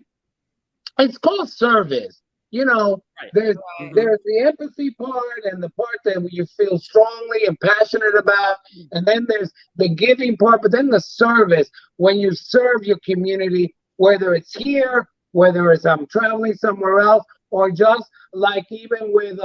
it's called service. you know, Right. there's Mhm. there's the empathy part and the part that you feel strongly and passionate about, and then there's the giving part, but then the service when you serve your community, whether it's here, whether it's I'm traveling somewhere else, or just like even with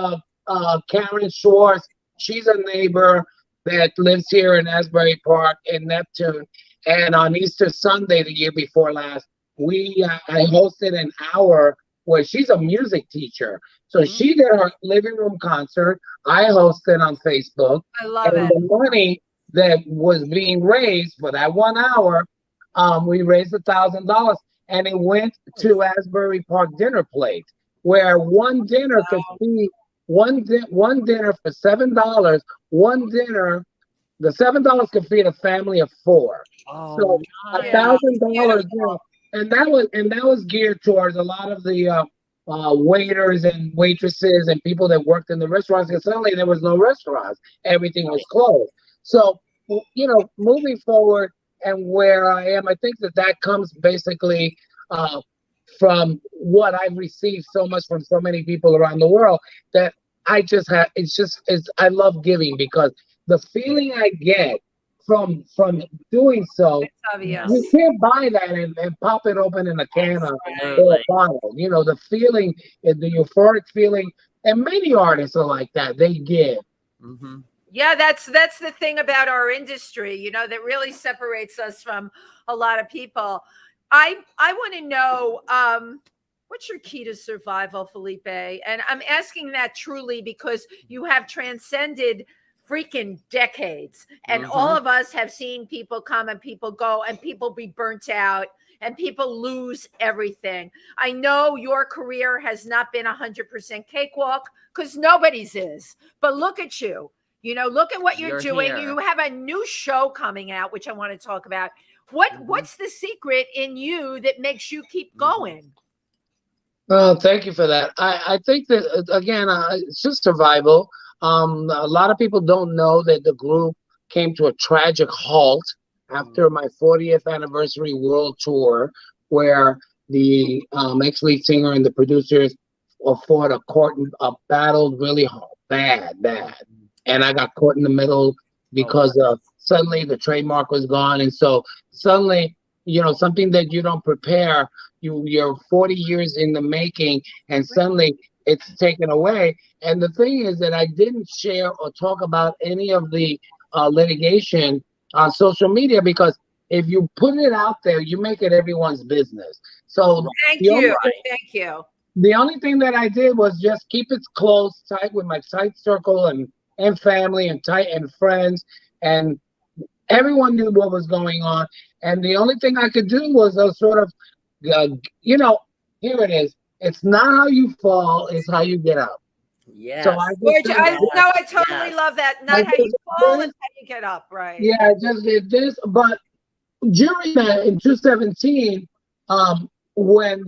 Karen Schwartz, she's a neighbor that lives here in Asbury Park in Neptune, and on Easter Sunday the year before last, I hosted an hour where she's a music teacher. So she did her living room concert. I hosted on Facebook. I love And it. the money that was being raised for that 1 hour, we raised $1,000, and it went to Asbury Park dinner plate, where one dinner could feed one dinner for $7. One dinner, the $7 could feed a family of 4. Oh, So nice. $1,000, and that was geared towards a lot of the waiters and waitresses and people that worked in the restaurants. Because suddenly there was no restaurants; everything was closed. So, you know, moving forward and where I am, I think that comes basically from what I've received so much from so many people around the world, that I just have. I love giving, because the feeling I get from doing so, It's obvious. you can't buy that and pop it open in a can or a Absolutely. bottle. You know, the feeling, the euphoric feeling, and many artists are like that. They give. Mhm. Yeah, that's the thing about our industry, you know, that really separates us from a lot of people. I want to know what's your key to survival, Felipe? And I'm asking that truly because you have transcended freaking decades, and all of us have seen people come and people go and people be burnt out and people lose everything. I know your career has not been 100% cakewalk, because nobody's is, but look at you. You know, look at what you're doing. Here. You have a new show coming out, which I want to talk about. What's the secret in you that makes you keep going? Oh, thank you for that. I think that again, it's just survival. A lot of people don't know that the group came to a tragic halt after my 40th anniversary world tour, where the ex-lead singer and the producers fought battled really bad, and I got caught in the middle because suddenly the trademark was gone, and so suddenly, you know, something that you don't prepare, you're 40 years in the making, and suddenly it's taken away. And the thing is that I didn't share or talk about any of the litigation on social media, because if you put it out there, you make it everyone's business. So Thank you. Thank you. the only thing that I did was just keep it close, tight with my tight circle and family and tight and friends, and everyone knew what was going on. And the only thing I could do was sort of, you know, here it is. It's not how you fall, it's how you get up. Yes. So I totally love that. Not how you fall, it's how you get up, right? Yeah, I just did this. But during that, in 2017, when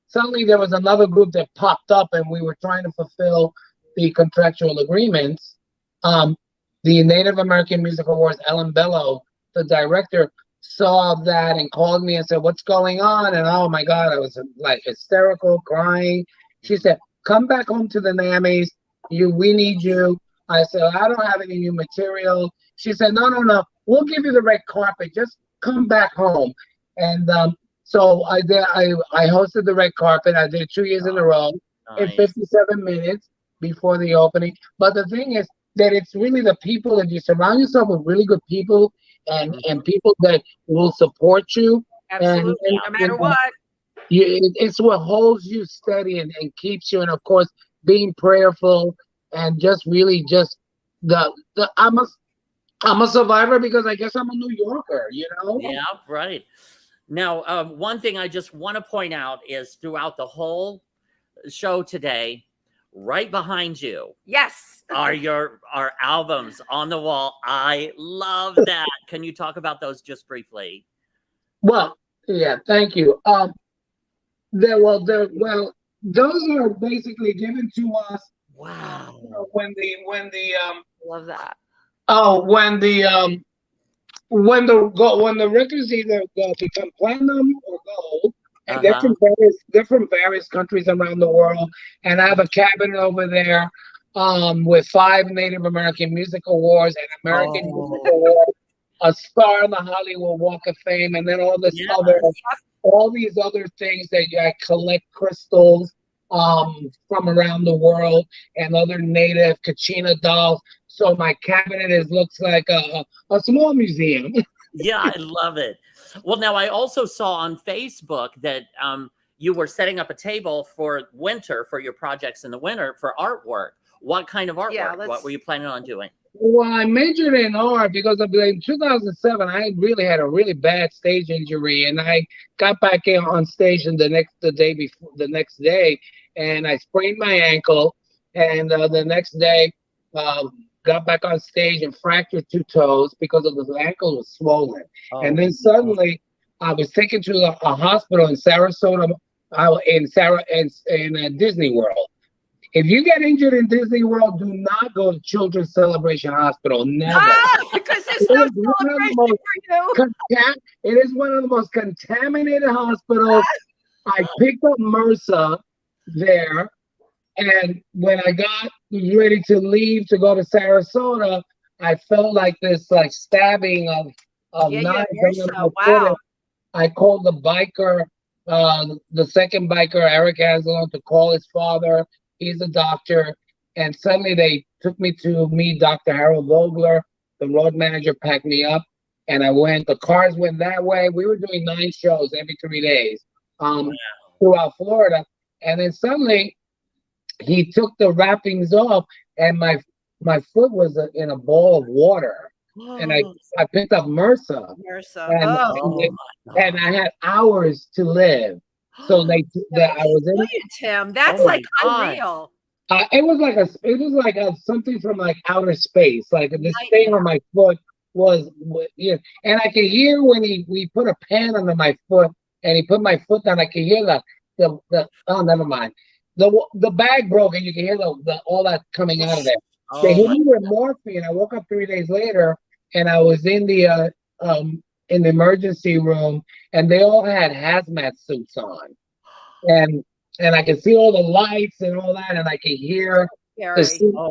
suddenly there was another group that popped up and we were trying to fulfill the contractual agreements, the Native American Music Awards, Ellen Bello, the director, saw that and called me and said, "What's going on?" And oh my God, I was like hysterical, crying. She said, "Come back home to the NAMMYs. We need you." I said, "I don't have any new material." She said, No. We'll give you the red carpet. Just come back home." And so I did. I hosted the red carpet. I did it 2 years in a row in 57 minutes before the opening. But the thing is that it's really the people. If you surround yourself with really good people and people that will support you, absolutely, no matter what. It's what holds you steady and keeps you. And of course, being prayerful and just really just I'm a survivor because I guess I'm a New Yorker, you know? Yeah, right. Now, one thing I just want to point out is throughout the whole show today, right behind you, yes, are our albums on the wall. I love that. Can you talk about those just briefly? Well, yeah, thank you. Those are basically given to us. Wow. When the love that. Oh, when the records either become platinum or gold, and they're from various countries around the world. And I have a cabinet over there with 5 Native American Music Awards, an American Music Award, a star in the Hollywood Walk of Fame, and then all these other things that I collect crystals from around the world and other native Kachina dolls. So my cabinet looks like a small museum. Yeah, I love it. Well, now I also saw on Facebook that you were setting up a table for winter, for your projects in the winter, for artwork. What kind of artwork? Yeah, what were you planning on doing? Well, I majored in art because in 2007 I really had a really bad stage injury, and I got back in on stage the next day, and I sprained my ankle, and the next day got back on stage and fractured 2 toes because the ankle was swollen. And then suddenly I was taken to a hospital in Sarasota, in Disney World. If you get injured in Disney World, do not go to Children's Celebration Hospital. Never. Because there's no celebration for you. It is one of the most contaminated hospitals. I picked up MRSA there, and when I got ready to leave to go to Sarasota, I felt like this stabbing of knives. Wow. I called the biker, the second biker, Eric Aslan, to call his father. He's a doctor, and suddenly they took me to meet Dr. Harold Vogler. The road manager packed me up, and I went. The cars went that way. We were doing 9 shows every 3 days throughout Florida, and then suddenly he took the wrappings off, and my foot was in a bowl of water, and I picked up MRSA, and I had hours to live. So I was in Tim. That's unreal. It was like something from outer space. Like the stain on my foot was, and I could hear when we put a pan under my foot and he put my foot down. I could hear the oh, never mind. The bag broke and you can hear all that coming out of there. They hit me with morphine. I woke up 3 days later and I was in the emergency room, and they all had hazmat suits on, and I could see all the lights and all that, and I could hear the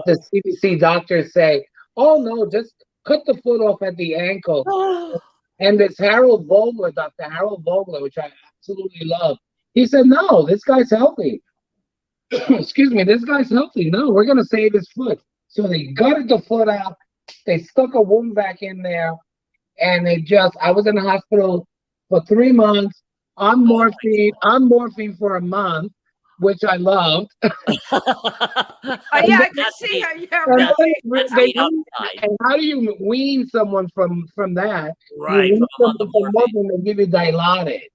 CDC doctors say, "Oh no, just cut the foot off at the ankle." And this Harold Vogler, Dr. Harold Vogler, which I absolutely love, he said, "No, this guy's healthy." Excuse me, this guy's healthy. No, we're gonna save his foot. So they gutted the foot out. They stuck a wound back in there. And I was in the hospital for 3 months on morphine. On morphine for a month, which I loved. I can see how and how do you wean someone from that? Right. You wean someone from morphine, they give you Dilaudid,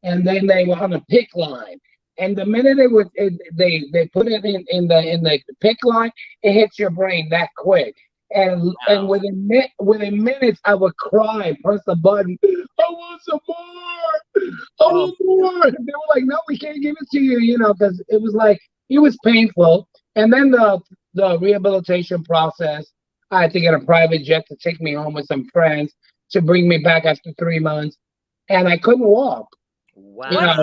and then they were on a PICC line. And the minute they put it in the PICC line, it hits your brain that quick. And within minutes, I would cry, press the button. I want some more. I want more. And they were like, "No, we can't give it to you," because it was painful. And then the rehabilitation process, I had to get a private jet to take me home with some friends to bring me back after 3 months, and I couldn't walk. Wow.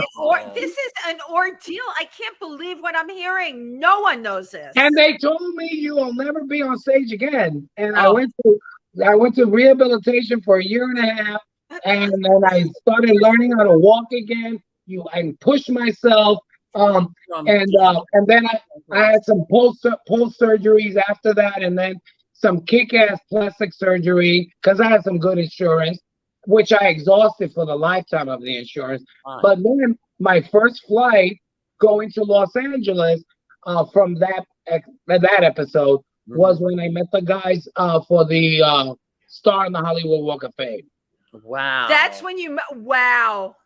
This is an ordeal. I can't believe what I'm hearing. No one knows this. And they told me you will never be on stage again. And I went to rehabilitation for 1.5 years, and then I started learning how to walk again. I pushed myself. And then I had some post surgeries after that, and then some kick-ass plastic surgery because I had some good insurance, which I exhausted for the lifetime of the insurance. But then my first flight going to Los Angeles from that episode was when I met the guys for the star in the Hollywood Walk of Fame. Wow. That's when you wow.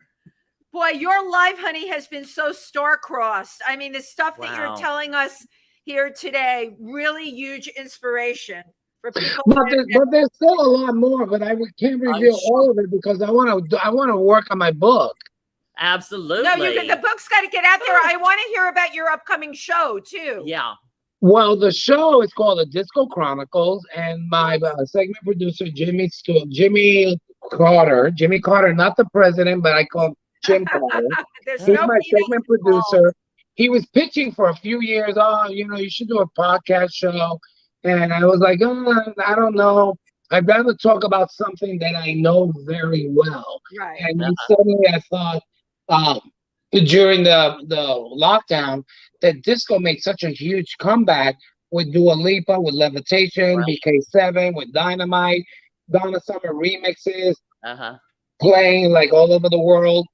Boy, your life, honey, has been so star-crossed. I mean, the stuff that you're telling us here today, really huge inspiration. But there's still a lot more, but I can't reveal all of it because I want to work on my book. Absolutely. No, the book's got to get out there. I want to hear about your upcoming show too. Yeah. Well, the show is called The Disco Chronicles, and my segment producer Jimmy Carter, not the president, but I call him Jim Carter. There's He's no my peanuts segment involved. producer. He was pitching for a few years. Oh, you should do a podcast show. And I was like, oh, I don't know. I'd rather talk about something that I know very well. Right. And then suddenly I thought, during the lockdown, that disco made such a huge comeback with Dua Lipa, with Levitation, Right. BK7, with Dynamite, Donna Summer remixes, Uh-huh. playing like all over the world.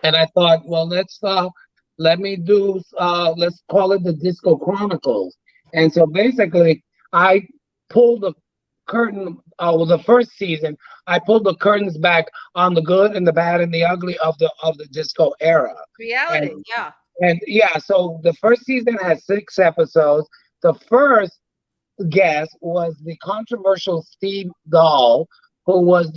And I thought, well, let's call it the Disco Chronicles. And so basically, I pulled the curtain. The first season, I pulled the curtains back on the good and the bad and the ugly of the disco era. Reality, And- yeah. And yeah, so the first season had 6 episodes. The first guest was the controversial Steve Dahl, who was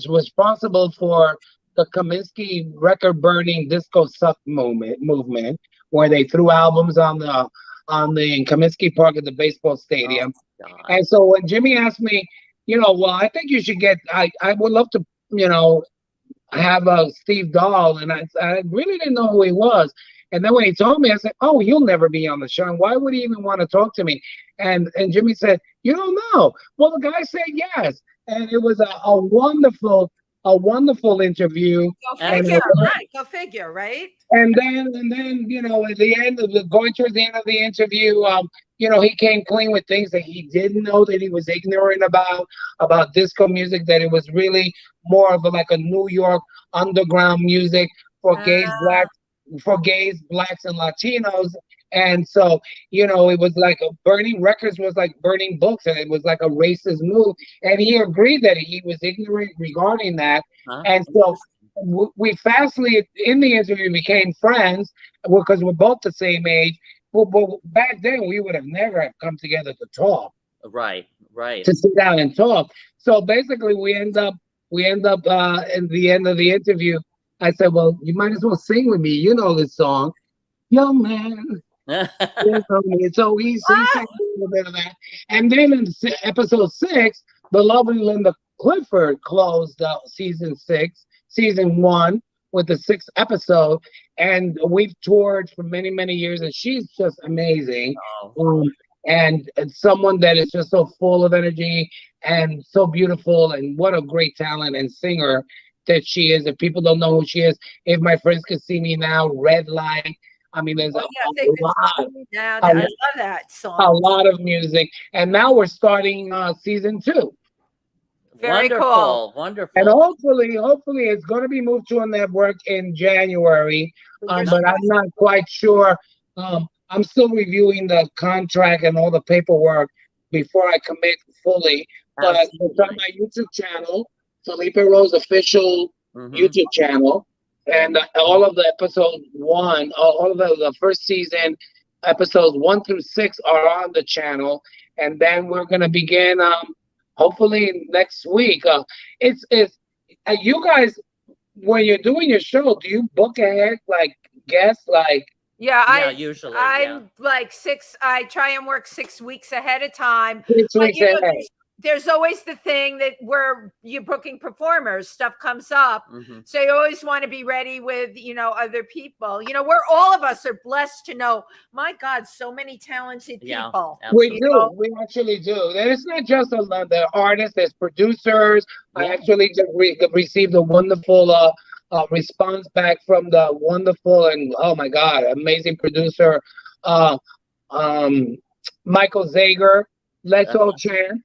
responsible for the Kaminsky record burning disco suck movement, where they threw albums on the in Kaminsky Park at the baseball stadium. Oh, God. And so when Jimmy asked me, well, I think you should get, I would love to, have Steve Dahl, and I really didn't know who he was. And then when he told me, I said, oh, he'll never be on the show. And why would he even want to talk to me? And Jimmy said, you don't know. Well, the guy said yes. And it was a wonderful interview. Go And figure, right? Go figure, right? And then, at the end of going towards the end of the interview, he came clean with things that he didn't know, that he was ignorant about disco music, that it was really more of a New York underground music for gays, blacks, and Latinos. And so, it was like burning records was like burning books, and it was like a racist move. And he agreed that he was ignorant regarding that. Huh? And so we fastly, in the interview, became friends because we're both the same age. But back then, we would have never have come together to talk. Right. To sit down and talk. So basically, we end up in the end of the interview. I said, well, you might as well sing with me. You know this song. Young man. So he sang a little bit of that. And then in episode 6, the lovely Linda Clifford closed out season 1 with the 6th episode. And we've toured for many, many years, and she's just amazing. Oh. And someone that is just so full of energy and so beautiful, and what a great talent and singer that she is. If people don't know who she is, if my friends could see me now, Red Light. I mean, there's I love that song. a lot of music. And now we're starting season 2. Very Wonderful. cool. Wonderful. And hopefully it's going to be moved to a network in January. But I'm not quite sure. I'm still reviewing the contract and all the paperwork before I commit fully. But it's on my YouTube channel, Felipe Rose official YouTube channel. And all of the episode 1, all of the first season, episodes 1 through 6 are on the channel. And then we're going to begin, hopefully next week. It's you guys, when you're doing your show, do you book ahead, like guests, like? Yeah, usually. I'm like 6. I try and work 6 weeks ahead of time. 6 weeks ahead. There's always the thing that where you're booking performers, stuff comes up. So you always want to be ready with, other people. Where all of us are blessed to know, my God, so many talented people. We do. We actually do. And it's not just the artists, there's producers. I actually just received a wonderful response back from the wonderful and, oh my God, amazing producer, Michael Zager. Let's all chant.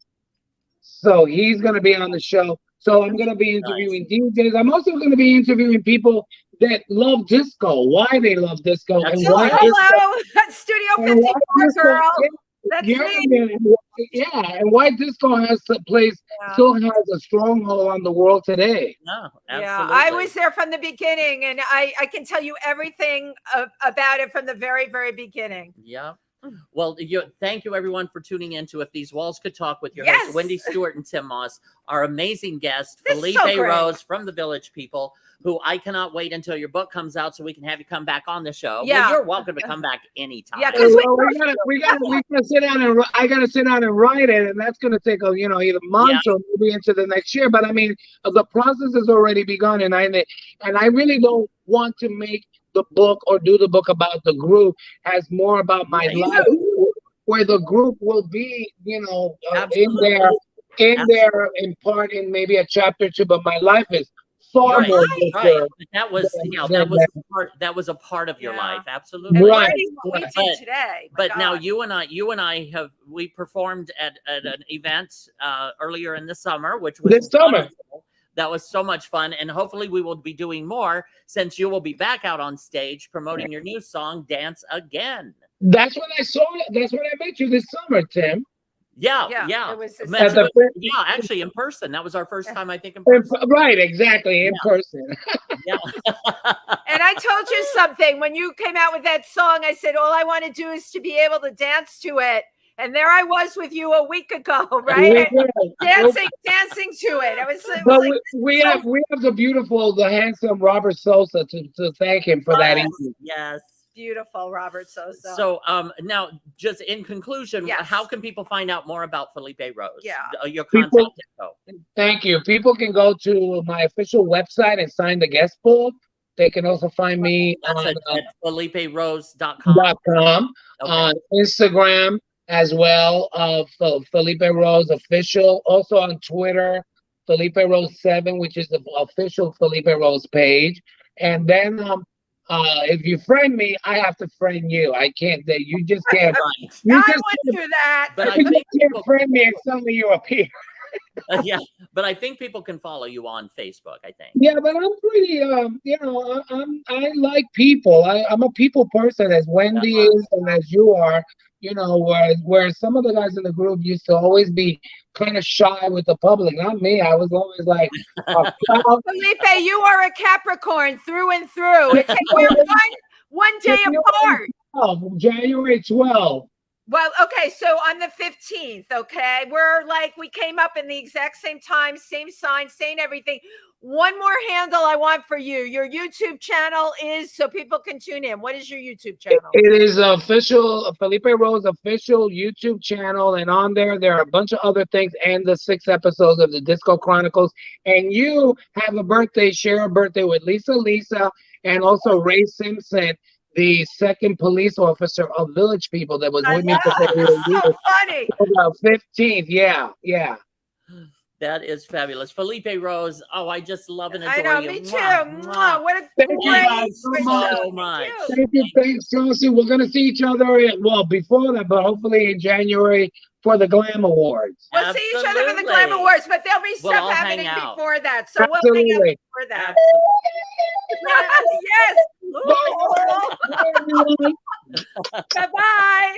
So he's going to be on the show. So I'm going to be interviewing DJs. I'm also going to be interviewing people that love disco, why they love disco, and why Studio 54 girl. That's me. And why disco has still has a stronghold on the world today. No, absolutely. Yeah, I was there from the beginning, and I can tell you everything about it from the very, very beginning. Yeah. Well, thank you everyone for tuning in to If These Walls Could Talk with your hosts, Wendy Stuart and Tym Moss, our amazing guest, Felipe Rose from the Village People, who I cannot wait until your book comes out so we can have you come back on the show. Yeah. Well, you're welcome to come back anytime. Yeah, because we gotta sit down and I gotta sit down and write it, and that's gonna take either months or maybe into the next year. But I mean, the process has already begun, and I really don't want to make the book or do the book about the group as more about my life, where the group will be, you know, in part in maybe a chapter 2, but my life is far Right, more right. richer That was, than- you know, than that was a part of your Yeah. life, And absolutely. look Right. at what we right. did today. My But now God. you and I we performed at an event earlier in the summer, which was This summer. wonderful. That was so much fun, and hopefully we will be doing more since you will be back out on stage promoting your new song, "Dance Again." That's when I saw it. That's when I met you this summer, Tim. Yeah, Yeah, yeah. it was this Met summer. you yeah, actually in person. That was our first time, I think, in person. Right, exactly, in person. Yeah. And I told you something when you came out with that song. I said, all I want to do is to be able to dance to it. And there I was with you a week ago, right? Dancing to it. It was But like, we have the handsome Robert Sosa to thank him for that evening. Yes. beautiful, Robert Sosa. So now, just in conclusion, Yes. how can people find out more about Felipe Rose? Yeah. Your contact info. Thank you. People can go to my official website and sign the guest book. They can also find me That's on at FelipeRose.com. Okay. on Instagram as well, Felipe Rose official. Also on Twitter, Felipe Rose 7, which is the official Felipe Rose page. And then if you friend me, I have to friend you. I can't. You just can't. Right. You I just wouldn't do that. But I you think can't people, friend me and suddenly you appear. yeah, but I think people can follow you on Facebook, I think. Yeah, but I'm pretty. I like people. I'm a people person, as Wendy is and as you are. You know, where some of the guys in the group used to always be kind of shy with the public. Not me. I was always like, Felipe, you are a Capricorn through and through. It's we're one day apart. January 12th. Well, okay, so on the 15th, okay, we came up in the exact same time, same sign, same everything. One more handle I want for you. Your YouTube channel is so people can tune in. What is your YouTube channel? It is official, Felipe Rose official YouTube channel, and on there are a bunch of other things and the 6 episodes of the Disco Chronicles. And you have a birthday, share a birthday with Lisa, and also Ray Simpson, the second police officer of Village People that was with me for so funny. about 15th. Yeah. That is fabulous. Felipe Rose. Oh, I just love and adore I know, you. me too. Mwah, mwah. What a Thank you great guys so much. Thanks, Chelsea. We're gonna see each other before that, but hopefully in January for the Glam Awards. We'll see each other for the Absolutely. Glam Awards, but there'll be We'll stuff all happening hang out. before that. So we'll hang out Absolutely. before that. Absolutely. Yes. Bye, everyone. Bye-bye.